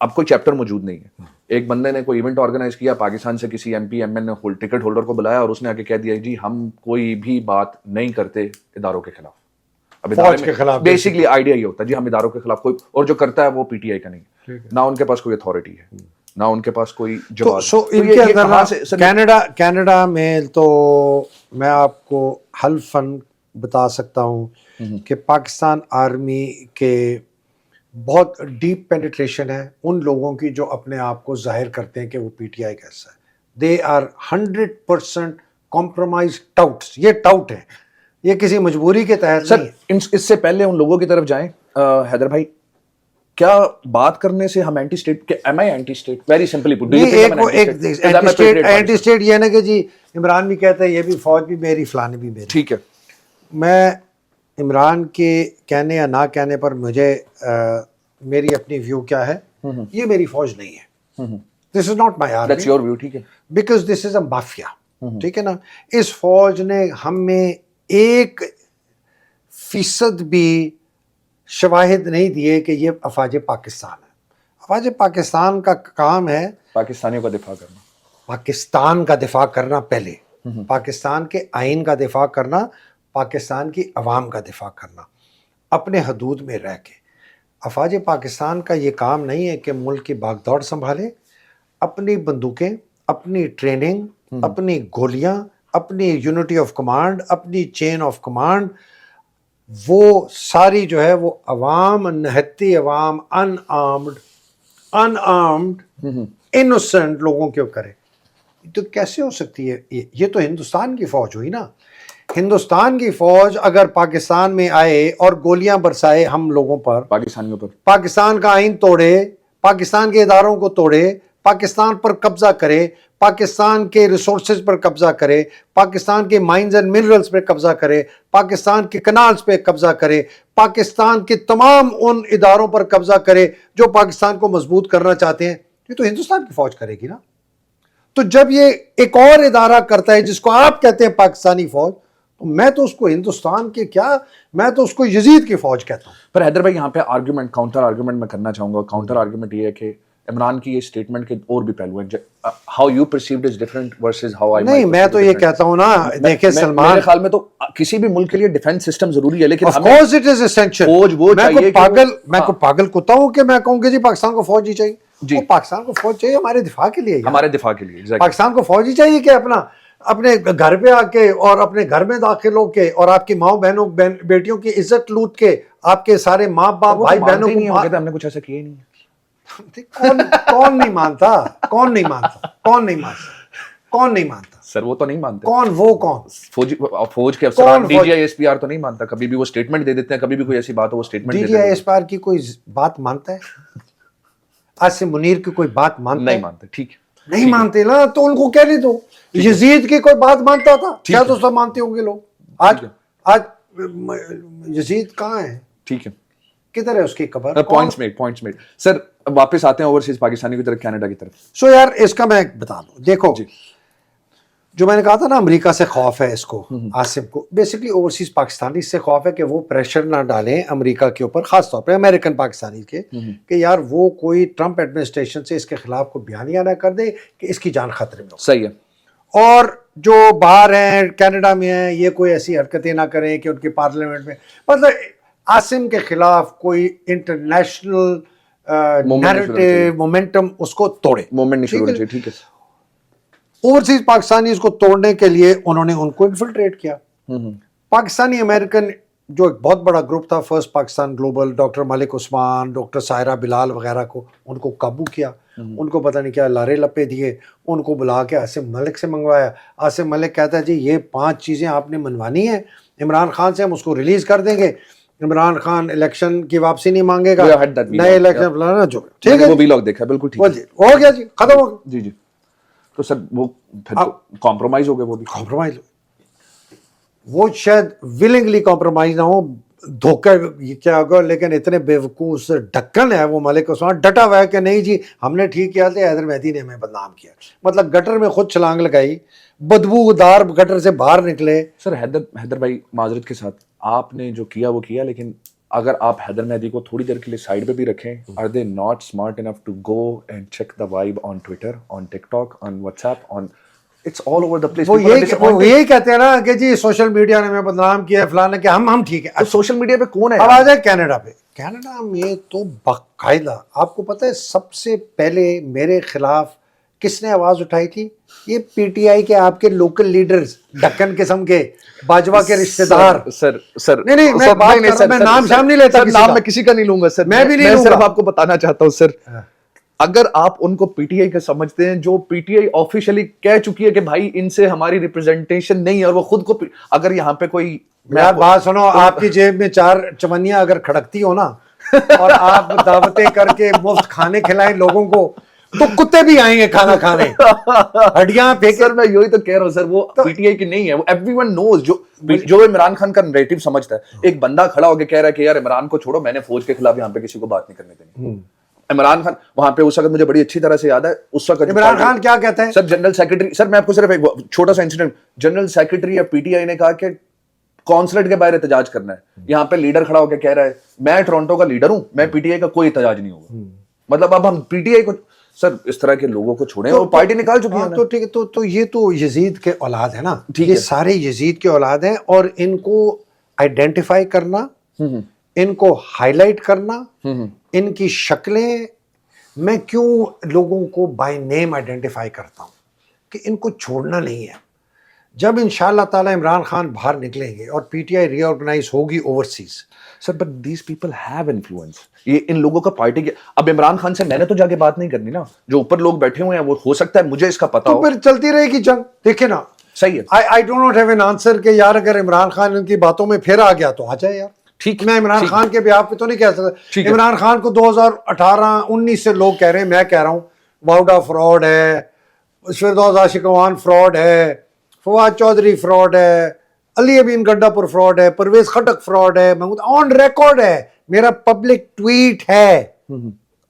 اب کوئی چیپٹر موجود نہیں ہے. ایک بندے نے کوئی ایونٹ آرگنائز کیا پاکستان سے, کسی ایم پی ایم این نے ٹکٹ ہولڈر کو بلایا اور اس نے آ کے کہہ دیا جی ہم کوئی بھی بات نہیں کرتے اداروں کے خلاف. اب فوج کے خلاف بیسکلی آئیڈیا یہ ہوتا ہے جی ہم اداروں کے خلاف کوئی, اور جو کرتا ہے وہ پی ٹی آئی کا نہیں, نہ ان کے پاس کوئی اتھارٹی ہے, نہ ان کے پاس کوئی جواب. سو ان کے اندر کینیڈا میں تو میں آپ کو حلفاً بتا سکتا ہوں کہ پاکستان آرمی کے بہت ڈیپ پینیٹریشن ہے ان لوگوں کی جو اپنے آپ کو ظاہر کرتے ہیں کہ وہ پی ٹی آئی کیسا ہے. They are 100% compromise touts. یہ ٹاؤٹ ہے, یہ کسی مجبوری کے تحت نہیں ہے. اس سے پہلے ان لوگوں کی طرف جائیں حیدر بھائی, کیا بات کرنے سے ہم اینٹی اسٹیٹ, ایم آئی اینٹی اسٹیٹ, ویری سمپلی پٹ اینٹی اسٹیٹ یہ نا کہ جی عمران بھی کہتا ہے یہ بھی فوج بھی میری فلانے بھی میری. ٹھیک ہے, میں عمران کے کہنے یا نہ کہنے پر مجھے میری اپنی ویو کیا ہے, یہ میری فوج نہیں ہے. This is not my army, that's your view. ٹھیک ہے, because this is a mafia. ٹھیک ہے نا. اس فوج نے ہمیں 1% بھی شواہد نہیں دیے کہ یہ افواج پاکستان ہے. افواج پاکستان کا کام ہے پاکستانیوں کا دفاع کرنا, پاکستان کا دفاع کرنا, پہلے پاکستان کے آئین کا دفاع کرنا, پاکستان کی عوام کا دفاع کرنا, اپنے حدود میں رہ کے. افواج پاکستان کا یہ کام نہیں ہے کہ ملک کی باغ دوڑ سنبھالے. اپنی بندوقیں, اپنی ٹریننگ, اپنی گولیاں, اپنی یونٹی آف کمانڈ, اپنی چین آف کمانڈ, وہ ساری جو ہے وہ عوام, نہتی عوام, انآرمڈ انوسنٹ لوگوں کے کرے. تو کیسے ہو سکتی ہے یہ تو ہندوستان کی فوج ہوئی نا. ہندوستان کی فوج اگر پاکستان میں آئے اور گولیاں برسائے ہم لوگوں پر, پاکستانیوں پر, پاکستان کا آئین توڑے, پاکستان کے اداروں کو توڑے, پاکستان پر قبضہ کرے, پاکستان کے ریسورسز پر قبضہ کرے, پاکستان کے مائنز اینڈ منرلز پہ قبضہ کرے, پاکستان کے کنالز پہ قبضہ کرے, پاکستان کے تمام ان اداروں پر قبضہ کرے جو پاکستان کو مضبوط کرنا چاہتے ہیں, یہ تو ہندوستان کی فوج کرے گی نا. تو جب یہ ایک اور ادارہ کرتا ہے جس کو آپ کہتے ہیں پاکستانی فوج, تو میں تو اس کو ہندوستان کے کیا, میں تو اس کو یزید کی فوج کہتا ہوں. پر حیدر بھائی یہاں پہ آرگیومنٹ, کاؤنٹر آرگیومنٹ میں کرنا چاہوں گا. کاؤنٹر آرگیومنٹ یہ ہے کہ عمران کی یہ اسٹیٹمنٹ کے اور بھی پہلو ہیں, how you perceived is different versus how I. نہیں, میں تو یہ کہتا ہوں نا, دیکھیں سلمان, میرے خیال میں تو کسی بھی ملک کے لیے ڈیفنس سسٹم ضروری ہے, لیکن of course it is essential. فوج وہ چاہیے کہ میں کو پاگل کتا ہوں کہ میں کہوں کہ جی پاکستان کو فوج ہی چاہیے. وہ پاکستان کو فوج چاہیے ہمارے دفاع کے لیے, ہمارے دفاع کے لیے. پاکستان کو فوج ہی چاہیے کہ اپنے گھر پہ آ کے اور اپنے گھر میں داخل ہو کے اور آپ کی ماؤں بہنوں بیٹیوں کی عزت لوٹ کے, آپ کے سارے ماں باپ بھائی بہنوں کو, ہم نے کچھ ایسا کیا ہی نہیں. کون نہیں مانتا, کون نہیں مانتا, کون نہیں مانتا, کون نہیں مانتا سر, وہ تو نہیں مانتے. کون, وہ کون فوج کے افسران, D G I S P R تو نہیں مانتا. کبھی بھی وہ اسٹیٹمنٹ دے دیتے ہیں, کبھی بھی کوئی ایسی بات ہو وہ اسٹیٹمنٹ دے دیتے ہیں. D G I S P R کی کوئی بات مانتا ہے؟ عاصم منیر کی کوئی بات مانتا ہے؟ نہیں مانتے. ٹھیک ہے, نہیں مانتے نا, تو ان کو کہنے دو. یزید کی کوئی بات مانتا تھا کیا؟ تو سب مانتے ہوں گے لوگ. آج یزید کہاں ہے؟ ٹھیک ہے, کدھر ہے اس کی قبر؟ Points made. سر واپس آتے ہیں اوورسیز پاکستانی کی طرف, کینیڈا کی طرف. سو یار اس کا میں بتا دوں, دیکھو جو میں نے کہا تھا نا امریکہ سے خوف ہے اس کو, عاصم کو بیسکلی اوورسیز پاکستانی سے خوف ہے کہ وہ پریشر نہ ڈالیں امریکہ کے اوپر, خاص طور پہ امریکن پاکستانی کے, کہ یار وہ کوئی ٹرمپ ایڈمنسٹریشن سے اس کے خلاف کوئی بیانیہ نہ کر دے کہ اس کی جان خطرے میں ہو. صحیح ہے. اور جو باہر ہیں کینیڈا میں ہیں, یہ کوئی ایسی حرکتیں نہ کریں کہ ان کے پارلیمنٹ میں, مطلب عاصم کے خلاف کوئی انٹرنیشنل نیریٹو مومنٹم اس کو توڑے, مومنٹ نہیں شروع ہونا چاہیے. ٹھیک ہے. اوورسیز پاکستانی اس کو توڑنے کے لیے انہوں نے ان کو انفلٹریٹ کیا. پاکستانی امریکن جو ایک بہت بڑا گروپ تھا, فرسٹ پاکستان گلوبل, ڈاکٹر ملک عثمان, ڈاکٹر سائرہ بلال وغیرہ کو, ان کو قابو کیا, ان کو پتہ نہیں کیا لارے لپے دیے, ان کو بلا کے عاصم ملک سے منگوایا. عاصم ملک کہتا ہے جی یہ 5 چیزیں آپ نے منوانی ہیں عمران خان سے, ہم اس کو ریلیز کر دیں گے. عمران خان الیکشن کی واپسی نہیں مانگے گا, نئے الیکشن فلانا جو. ٹھیک ہے, وہ ویلاگ دیکھا, بالکل ٹھیک ہے, ہو گیا جی, ختم ہو گیا. جی جی. تو سر وہ کمپرومائز ہو گئے, وہ بھی کمپرومائز, وہ شاید ولنگلی کمپرومائز نہ ہو, دھوکہ کیا ہوگا, لیکن اتنے بیوقوف سے ڈھکن ہے وہ ملک عثمان, ڈٹا ہوا ہے کہ نہیں جی ہم نے ٹھیک کیا تھا, حیدر مہدی نے ہمیں بدنام کیا. مطلب گٹر میں خود چھلانگ لگائی, بدبو دار گٹر سے باہر نکلے. سر حیدر بھائی معذرت کے ساتھ, آپ نے جو کیا وہ کیا, لیکن اگر آپ حیدر مہدی کو تھوڑی دیر کے لیے سائڈ پہ بھی رکھیں, are they not smart enough to go and check the vibe on Twitter, on TikTok, on WhatsApp, on it's all over the place. وہ People are یہی disappointed. یہی کہتے ہیں نا کہ جی سوشل میڈیا نے ہمیں بدنام کیا ہے فلانا کہ ہم ٹھیک ہے. تو سوشل میڈیا پہ کون ہے؟ اب آ جائے کینیڈا پہ. کینیڈا میں تو باقاعدہ آپ کو پتہ ہے سب سے پہلے میرے خلاف کس نے آواز اٹھائی تھی؟ یہ پی ٹی آئی کے آپ کے لوکل لیڈرز, ڈکن قسم کے باجوہ کے رشتہ دار. سر نہیں میں بات کر رہا ہوں, میں نام شام نہیں لیتا کسی نام کا. میں کسی کا نہیں لوں گا سر, میں بھی نہیں لوں صرف گا. آپ کو بتانا چاہتا ہوں سر, اگر آپ ان کو پی ٹی آئی کا سمجھتے ہیں, جو پی ٹی آئی آفیشلی کہہ چکی ہے کہ بھائی ان سے ہماری ریپرزنٹیشن نہیں ہے, اور وہ خود کو اگر یہاں پہ کوئی یار بات سنو, آپ کی جیب میں 4 چمنیاں اگر کھڑکتی ہو نا اور آپ دعوتیں کر کے مفت کھانے کھلائیں لوگوں کو, تو کتے بھی آئیں گے کھانا کھانے, ہڈیاں پھینکے. سر میں یہی تو کہہ رہا ہوں سر, وہ پی ٹی آئی کی نہیں ہے, وہ ایوری ون نوز. جو عمران خان کا نریٹو سمجھتا ہے, ایک بندہ کھڑا ہو کے کہہ رہا ہے کہ یار عمران کو چھوڑو, میں نے فوج کے خلاف یہاں پہ کسی کو بات نہیں کرنے دینی. عمران خان وہاں پہ اس وقت مجھے بڑی اچھی طرح سے یاد ہے, اس وقت عمران خان کیا کہتا ہے سر, جنرل سیکرٹری, سر میں آپ کو صرف ایک چھوٹا سا انسیڈنٹ, جنرل سیکرٹری یا پی ٹی آئی نے کہا کہ کونسلیٹ کے باہر احتجاج کرنا ہے. یہاں پہ لیڈر کھڑا ہو کے کہہ رہا ہے میں ٹورنٹو کا لیڈر ہوں, میں پی ٹی آئی کا کوئی احتجاج نہیں ہوگا. مطلب اب ہم پی ٹی آئی کو, سر اس طرح کے لوگوں کو چھوڑیں, وہ پارٹی نکال چکی ہے. تو ٹھیک ہے, تو یہ تو یزید کے اولاد ہے نا, یہ سارے یزید کے اولاد ہیں, اور ان کو آئیڈینٹیفائی کرنا, ان کو ہائی لائٹ کرنا, ان کی شکلیں, میں کیوں لوگوں کو بائی نیم آئیڈینٹیفائی کرتا ہوں کہ ان کو چھوڑنا نہیں ہے. جب انشاءاللہ تعالی عمران خان باہر نکلیں گے اور P T I reorganise ہوگی overseas. Sir but these people have influence, یہ ان لوگوں کا پارٹی کے, اب عمران خان سے میں نے تو جا کے بات نہیں کرنی نا, جو اوپر لوگ بیٹھے ہوئے ہیں وہ ہو سکتا ہے مجھے اس کا پتا ہو, تو پھر چلتی رہے گی جنگ. دیکھیں نا, صحیح ہے, I do not have an answer کہ یار اگر عمران خان ان کی باتوں میں پھر آ گیا تو آ جائے یار. ٹھیک, میں عمران خان کے بیاف پہ تو نہیں کہہ سکتا. عمران خان کو 2018-19 سے لوگ کہہ رہے ہیں, میں کہہ رہا ہوں واؤڈا فراڈ ہے, فردوس عاشقوان فراڈ ہے, فواد چودھری فراڈ ہے, علی امین گڈا پر فراڈ ہے, پرویز خٹک فراڈ ہے. محمود آن ریکارڈ ہے, میرا پبلک ٹویٹ ہے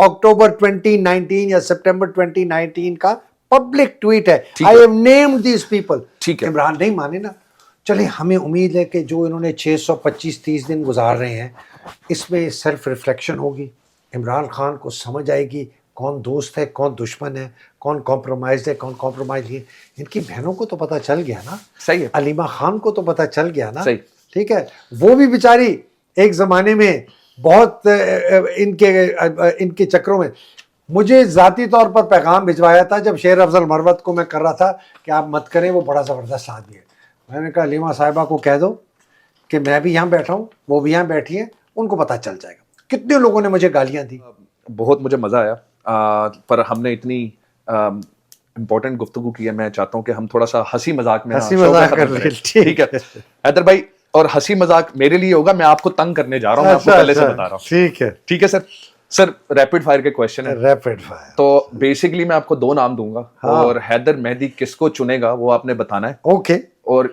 اکتوبر 2019 یا سپٹمبر 2019 کا پبلک ٹویٹ ہے. I have named these people. Imran نہیں مانے نا, چلے ہمیں امید ہے کہ جو انہوں نے 625-30 دن گزار رہے ہیں اس میں سیلف ریفلیکشن ہوگی, عمران خان کو سمجھ آئے گی کون دوست ہے کون دشمن ہے, کون کمپرومائز ہے کون کمپرومائز نہیں. ان کی بہنوں کو تو پتہ چل گیا نا, صحیح ہے, علیمہ خان کو تو پتہ چل گیا نا, صحیح, ٹھیک ہے. وہ بھی بیچاری ایک زمانے میں بہت ان کے چکروں میں مجھے ذاتی طور پر پیغام بھجوایا تھا جب شیر افضل مروت کو میں کر رہا تھا کہ آپ مت کریں, وہ بڑا زبردست آدمی ہے. میں نے کہا علیمہ صاحبہ کو کہہ دو کہ میں بھی یہاں بیٹھا ہوں, وہ بھی یہاں بیٹھی ہیں, ان کو پتہ چل جائے گا. کتنے لوگوں نے مجھے گالیاں دی. بہت مجھے مزہ آیا, پر ہم نے اتنی امپورٹنٹ گفتگو کی ہے, میں چاہتا ہوں کہ ہم تھوڑا سا ہنسی مذاق میں کر لیں. ٹھیک ہے حیدر بھائی, اور ہنسی مذاق میرے لیے ہوگا, میں آپ کو تنگ کرنے جا رہا ہوں, میں آپ کو پہلے سے بتا رہا ہوں. ٹھیک ہے, ٹھیک ہے سر. سر ریپڈ فائر کے کوشچن ہے, ریپڈ فائر. تو بیسکلی میں آپ کو 2 نام دوں گا, اور حیدر مہدی کس کو چنے گا وہ آپ نے بتانا ہے. اوکے, اور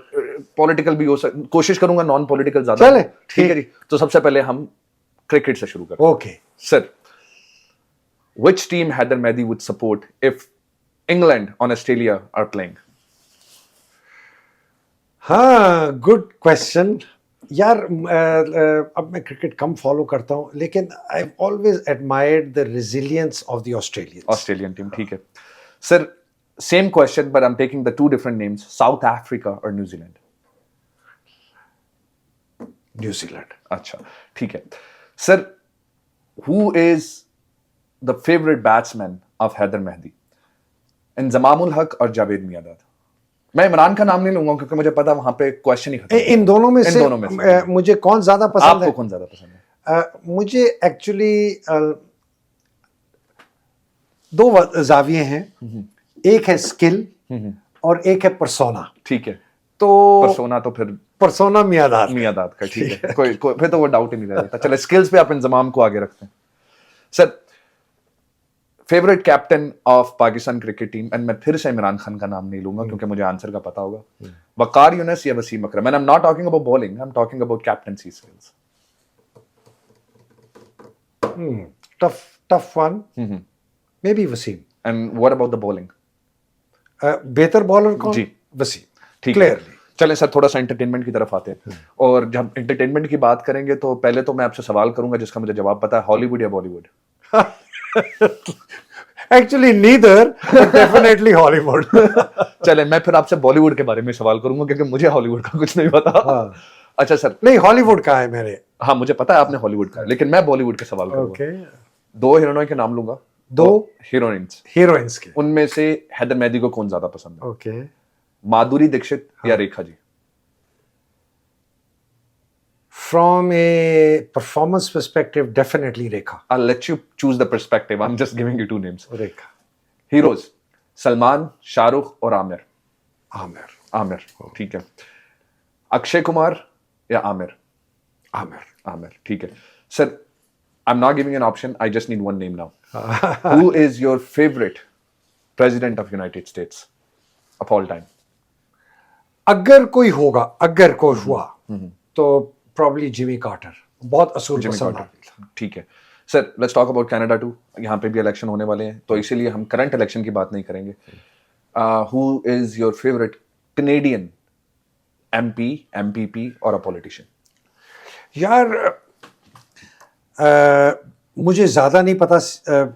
پولیٹیکل بھی ہو سکتا, کوشش کروں گا نان پولیٹیکل زیادہ. چلے ٹھیک ہے جی. تو سب سے پہلے ہم کرکٹ سے شروع کریں. Okay sir, which team Haider Mehdi would support if England on Australia are playing? ہاں, گڈ کوشچن یار. اب میں کرکٹ کم فالو کرتا ہوں, لیکن I have always admired the resilience of the Australian team. ٹھیک ہے sir, same question but I'm taking the 2 different names, South Africa or New Zealand? New Zealand. اچھا ٹھیک ہے سر, who is the favorite batsman of Haider Mehdi? انضمام الحق اور جاوید میانداد. میں عمران کا نام نہیں لوں گا کیونکہ مجھے پتا وہاں پہ کوشچن ہی ختم. ان دونوں میں سے مجھے کون زیادہ پسند ہے؟ آپ کو کون زیادہ پسند ہے؟ مجھے ایکچولی 2 زاویے ہیں, ایک ہے اسکل اور ایک ہے پرسونا. ٹھیک ہے, تو پرسونا تو پھر پرسونا میانداد کا. ٹھیک ہے, کوئی پھر تو وہ ڈاؤٹ ہی نہیں رہ جاتا. چلے اسکلز پہ آپ انضمام کو آگے رکھتے ہیں. Sir favourite captain of Pakistan cricket team, and میں پھر سے عمران خان کا نام نہیں لوں گا کیونکہ مجھے آنسر کا پتا ہوگا, وقار یونس یا Wasim Akram. And I am not talking about bowling, I am talking about captaincy skills. Tough one, may be Wasim. And what about the bowling? بہتر بالر کون؟ جی وسیم. ٹھیک ہے. چلیں سر تھوڑا سا انٹرٹینمنٹ کی طرف آتے ہیں, اور جب انٹرٹینمنٹ کی بات کریں گے تو پہلے تو میں آپ سے سوال کروں گا جس کا مجھے جواب پتا ہے, ہالی ووڈ یا بالی ووڈ؟ ایکچولی نیدر, ڈیفینیٹلی ہالی ووڈ. چلیں میں پھر آپ سے بالی ووڈ کے بارے میں سوال کروں گا کیونکہ مجھے ہالی ووڈ کا کچھ نہیں پتا. اچھا سر, نہیں ہالی ووڈ کا ہے میرے. ہاں مجھے پتا ہے آپ نے ہالی ووڈ کا ہے, لیکن میں بالی ووڈ کے سوال کروں گا. دو ہیروئنوں کے نام لوں گا, دو ہیروئنس کے, ان میں سے حیدر مہدی کو کون زیادہ پسند ہے؟ اوکے, مادھوری دکشت یا ریکھا جی؟ From a performance perspective, definitely Rekha. I'll let you choose the perspective. I'm just giving you two names. Rekha. Heroes. Salman, Shah Rukh اور عامر. عامر ٹھیک ہے. اکشے کمار یا عامر؟ عامر ٹھیک ہے. سر I'm not giving an option. I just need one name now. Who is your favorite president of United States of all time? اگر کوئی ہوگا, اگر کوئی ہوا تو probably جیمی کارٹر. بہت اصول پسند ہے. ٹھیک ہے. Sir let's talk about Canada too. یہاں پہ بھی الیکشن ہونے والے ہیں تو اسی لیے ہم کرنٹ الیکشن کی بات نہیں کریں گے. Who is your favourite Canadian M P P اور اے پولیٹیشین؟ یار مجھے زیادہ نہیں پتا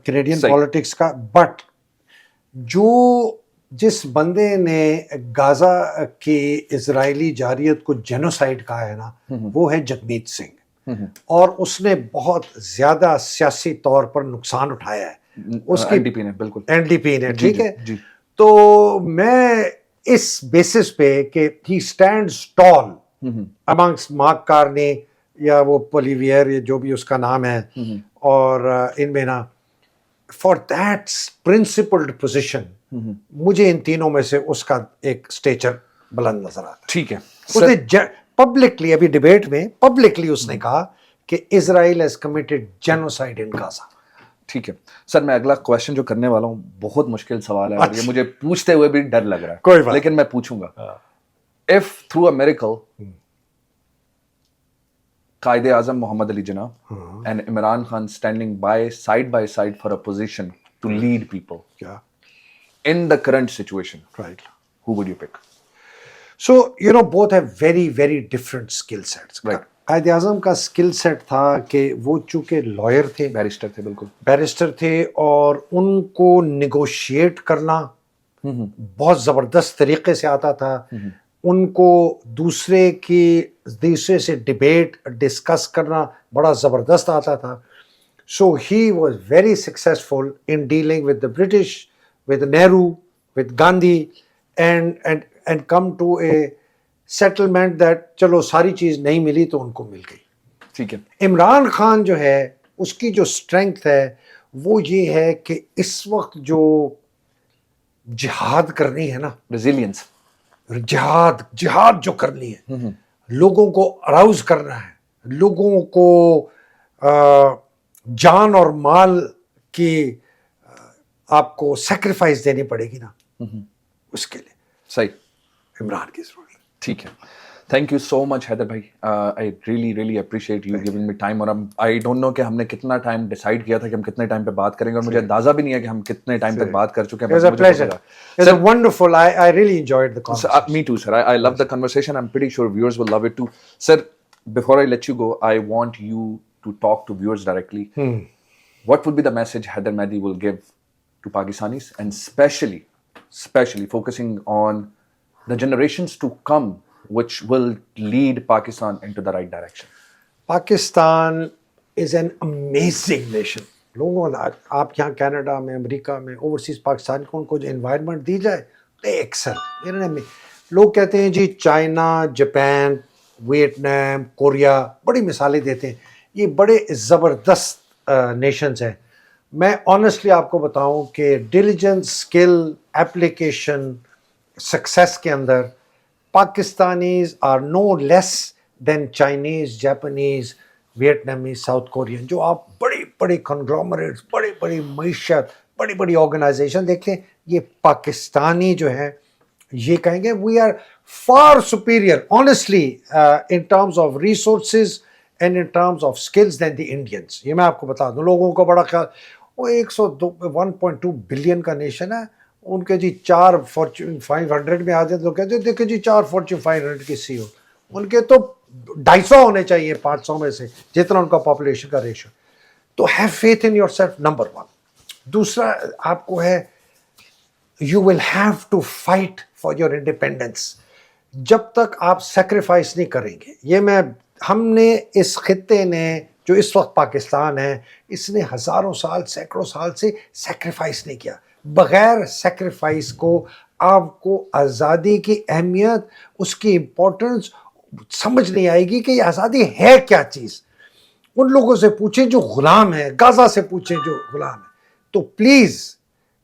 کینیڈین پالیٹکس کا, بٹ جس بندے نے غازہ کی اسرائیلی جارحیت کو جینوسائیڈ کہا ہے نا, وہ ہے جگمیت سنگھ, اور اس نے بہت زیادہ سیاسی طور پر نقصان اٹھایا ہے. اس کی این ڈی پی نے, ٹھیک ہے. تو میں اس بیسس پہ کہ ہی اسٹینڈز ٹال امانگس مارک کارنی یا وہ پولیویئر جو بھی اس کا نام ہے, اور ان میں نا فار دیٹ پرنسپلڈ پوزیشن مجھے ان تینوں میں سے اس کا ایک اسٹیچر بلند نظر آتا ہے. ٹھیک ہے. اس نے پبلکلی ابھی ڈیبیٹ میں پبلکلی اس نے کہا کہ Israel has committed genocide in Gaza. ٹھیک ہے سر, میں اگلا کوشچن جو کرنے والا ہوں بہت مشکل سوال ہے, اور یہ مجھے پوچھتے ہوئے بھی ڈر لگ رہا ہے, لیکن میں پوچھوں گا. If through a miracle Quaid Azam Muhammad Ali Jinnah and Imran Khan standing beside for a position to lead people in the current situation, right, who would you pick? So both have very very different skill sets. Right. Quaid Azam کا skill set تھا کہ وہ چونکہ lawyer تھے, barrister تھے, بالکل barrister تھے, اور ان کو نیگوشیٹ کرنا بہت زبردست طریقے سے آتا تھا. ان کو دوسرے سے ڈیبیٹ ڈسکس کرنا بڑا زبردست آتا تھا. So he was very successful in dealing with the British, with Nehru, with Gandhi, and come to a settlement that چلو ساری چیز نہیں ملی تو ان کو مل گئی. ٹھیک ہے. عمران خان جو ہے اس کی جو اسٹرینگتھ ہے وہ یہ ہے کہ اس وقت جو جہاد کرنی ہے نا, ریزیلینس, جہاد جو کرنی ہے, لوگوں کو اراؤز کرنا ہے, لوگوں کو جان اور مال کی آپ کو سیکریفائس دینی پڑے گی نا, اس کے لیے صحیح عمران کی ضرورت ہے. ٹھیک ہے. Thank you so much Haider بھائی, I really appreciate you giving me time. اور آئی ڈونٹ نو کہ ہم نے کتنا ٹائم ڈیسائیڈ کیا تھا کہ ہم کتنے ٹائم پہ بات کریں گے, اور مجھے اندازہ بھی نہیں ہے کہ ہم کتنے ٹائم تک بات کر چکے ہیں. It was a pleasure. It was wonderful. I really enjoyed the conversation. Me too, sir. I love the conversation. I'm pretty sure viewers will love it too. Sir, before I let you go, I want you to talk to viewers directly. What would be the message Haider Mehdi will give to Pakistanis, and especially focusing on the generations to come which will lead Pakistan into the right direction? Pakistan is an amazing nation. لوگوں آپ یہاں Canada میں, امریکہ میں, overseas Pakistan کو ان کو جو environment دی جائے دے Excel. لوگ کہتے ہیں جی چائنا, جاپان, ویتنام, کوریا, بڑی مثالیں دیتے ہیں, یہ بڑے زبردست نیشنز ہیں. میں آنیسٹلی آپ کو بتاؤں کہ ڈیلیجنس, اسکل, ایپلیکیشن, سکسیس کے اندر Pakistanis are no less than Chinese, Japanese, Vietnamese, South Korean. جو آپ بڑی بڑی کنگلومریٹس, بڑی بڑی معیشت, بڑی بڑی آرگنائزیشن دیکھیں, یہ پاکستانی جو ہیں یہ کہیں گے we are far superior honestly in terms of resources and in terms of skills than the Indians. یہ میں آپ کو بتا دوں, لوگوں کو بڑا خیال وہ 1.2 بلین کا نیشن ہے, ان کے جی 4 فارچون 500 میں آ جائیں تو کہتے ہیں دیکھیں جی 4 فارچون 500 کی سی او، ان کے تو 250 ہونے چاہیے 500 میں سے جتنا ان کا پاپولیشن کا ریشو. تو have faith in yourself, number 1. دوسرا آپ کو ہے you will have to fight for your independence. جب تک آپ سیکریفائس نہیں کریں گے، یہ ہم نے اس خطے نے جو اس وقت پاکستان ہے، اس نے ہزاروں سال سینکڑوں سال سے سیکریفائس نہیں کیا. بغیر سیکریفائس کو آپ کو آزادی کی اہمیت، اس کی امپورٹنس سمجھ نہیں آئے گی کہ یہ آزادی ہے کیا چیز. ان لوگوں سے پوچھیں جو غلام ہیں، غازہ سے پوچھیں جو غلام ہیں. تو please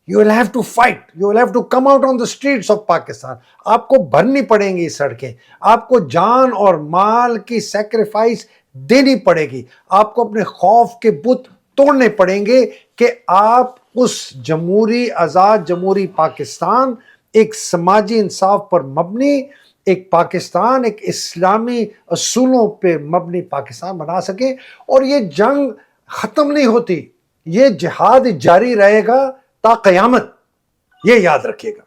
you will have to fight, you will have to come out on the streets of Pakistan. آپ کو بھرنی پڑیں گی سڑکیں، آپ کو جان اور مال کی سیکریفائس دینی پڑے گی، آپ کو اپنے خوف کے بت توڑنے پڑیں گے کہ آپ اس جمہوری آزاد جمہوری پاکستان، ایک سماجی انصاف پر مبنی ایک پاکستان، ایک اسلامی اصولوں پہ مبنی پاکستان بنا سکیں. اور یہ جنگ ختم نہیں ہوتی، یہ جہاد جاری رہے گا تا قیامت، یہ یاد رکھیے گا.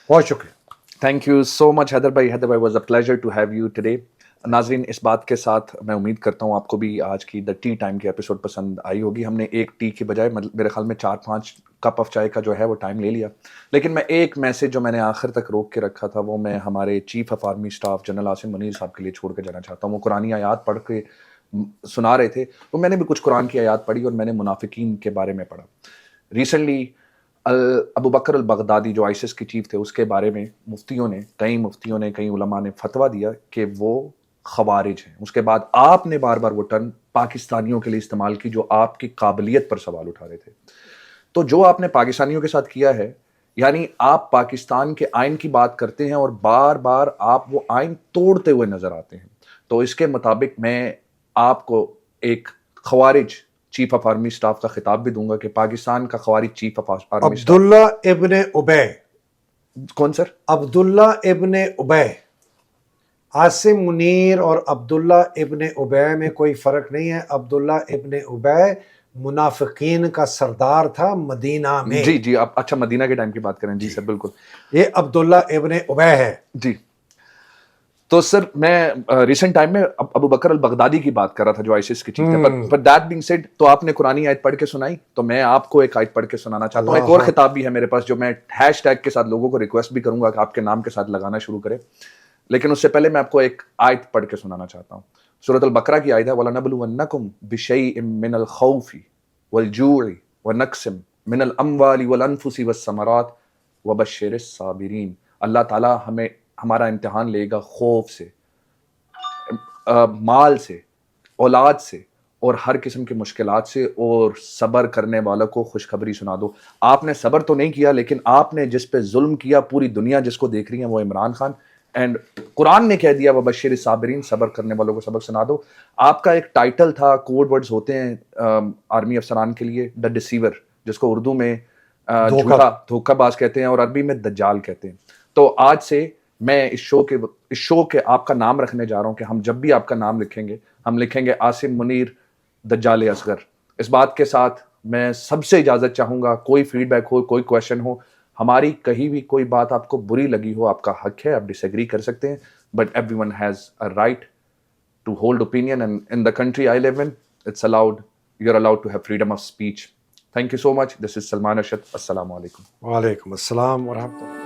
بہت شکریہ. Thank you so much Haider بھائی. حیدر بھائی was a pleasure to have you today. ناظرین، اس بات کے ساتھ میں امید کرتا ہوں آپ کو بھی آج کی دا ٹی ٹائم کی ایپیسوڈ پسند آئی ہوگی. ہم نے ایک ٹی کے بجائے میرے خیال میں 4-5 کپ آف چائے کا جو ہے وہ ٹائم لے لیا. لیکن میں ایک میسج جو میں نے آخر تک روک کے رکھا تھا وہ میں ہمارے chief of army staff general Asim Munir صاحب کے لیے چھوڑ کے جانا چاہتا ہوں. وہ قرآنی آیات پڑھ کے سنا رہے تھے، تو میں نے بھی کچھ قرآن کی آیات پڑھی اور میں نے منافقین کے بارے میں پڑھا. ریسنٹلی ابو بکر البغدادی جو آئیسس کے چیف تھے، اس کے بارے میں کئی علماء نے فتویٰ دیا کہ وہ خوارج ہیں. اس کے بعد آپ نے بار بار وہ ٹرم پاکستانیوں کے لیے استعمال کی جو آپ کی قابلیت پر سوال اٹھا رہے تھے. تو جو آپ نے پاکستانیوں کے ساتھ کیا ہے، یعنی آپ پاکستان کے آئین کی بات کرتے ہیں اور بار بار آپ وہ آئین توڑتے ہوئے نظر آتے ہیں. تو اس کے مطابق میں آپ کو ایک خوارج چیف آف آرمی اسٹاف کا خطاب بھی دوں گا کہ پاکستان کا خوارج چیف آف آرمی اسٹاف عبداللہ ابن ابے. کون سر؟ عبداللہ ابن ابے. عاصم منیر اور عبداللہ ابن ابے میں کوئی فرق نہیں ہے. عبداللہ ابن ابے منافقین کا سردار تھا مدینہ میں. جی آپ اچھا مدینہ کے ٹائم کی بات کریں. جی سر بالکل. یہ عبداللہ ابن ابے ہے. جی تو سر میں ریسنٹ ٹائم میں ابو بکر البغدادی کی بات کر رہا تھا جو آئیسس کے چیف تھے. پر دیٹ بینگ سیڈ، تو آپ نے قرآنی آیت پڑھ کے سنائی، تو میں آپ کو ایک آیت پڑھ کے سنانا چاہتا ہوں. ایک اور خطاب بھی ہے میرے پاس جو میں ہیش ٹیگ کے ساتھ لوگوں کو ریکویسٹ بھی کروں گا کہ آپ کے نام کے ساتھ لگانا شروع کریں. لیکن اس سے پہلے میں آپ کو ایک آیت پڑھ کے سنانا چاہتا ہوں. سورۃ البقرہ کی آیت ہے وَلَنَبْلُوَنَّكُمْ بِشَيْءٍ مِّنَ الْخَوْفِ وَالْجُوعِ وَنَقْصٍ مِّنَ الْأَمْوَالِ وَالْأَنفُسِ وَالثَّمَرَاتِ وَبَشِّرِ الصَّابِرِينَ. اللہ تعالیٰ ہمارا امتحان لے گا خوف سے، مال سے، اولاد سے اور ہر قسم کی مشکلات سے، اور صبر کرنے والوں کو خوشخبری سنا دو. آپ نے صبر تو نہیں کیا، لیکن آپ نے جس پہ ظلم کیا، پوری دنیا جس کو دیکھ رہی ہے وہ عمران خان. اینڈ قرآن نے کہہ دیا وبشر الصابرین، صبر کرنے والوں کو سبق سنا دو. آپ کا ایک ٹائٹل تھا، کوڈ ورڈز ہوتے ہیں آرمی افسران کے لیے، دا ڈسیور، جس کو اردو میں دھوکہ باز کہتے ہیں اور عربی میں دجال کہتے ہیں. تو آج سے میں اس شو کے آپ کا نام رکھنے جا رہا ہوں کہ ہم جب بھی آپ کا نام لکھیں گے، ہم لکھیں گے عاصم منیر دجال اصغر. اس بات کے ساتھ میں سب سے اجازت چاہوں گا، کوئی فیڈ بیک ہو، کوئی کویشچن ہو، ہماری کہیں بھی کوئی بات آپ کو بری لگی ہو، آپ کا حق ہے، آپ ڈس ایگری کر سکتے ہیں. But everyone has a right to hold opinion, and in the country I live in it's allowed, you are allowed to have freedom of speech. Thank you so much. This is Salman Arshad. السلام علیکم. وعلیکم السلام ورحمۃ اللہ.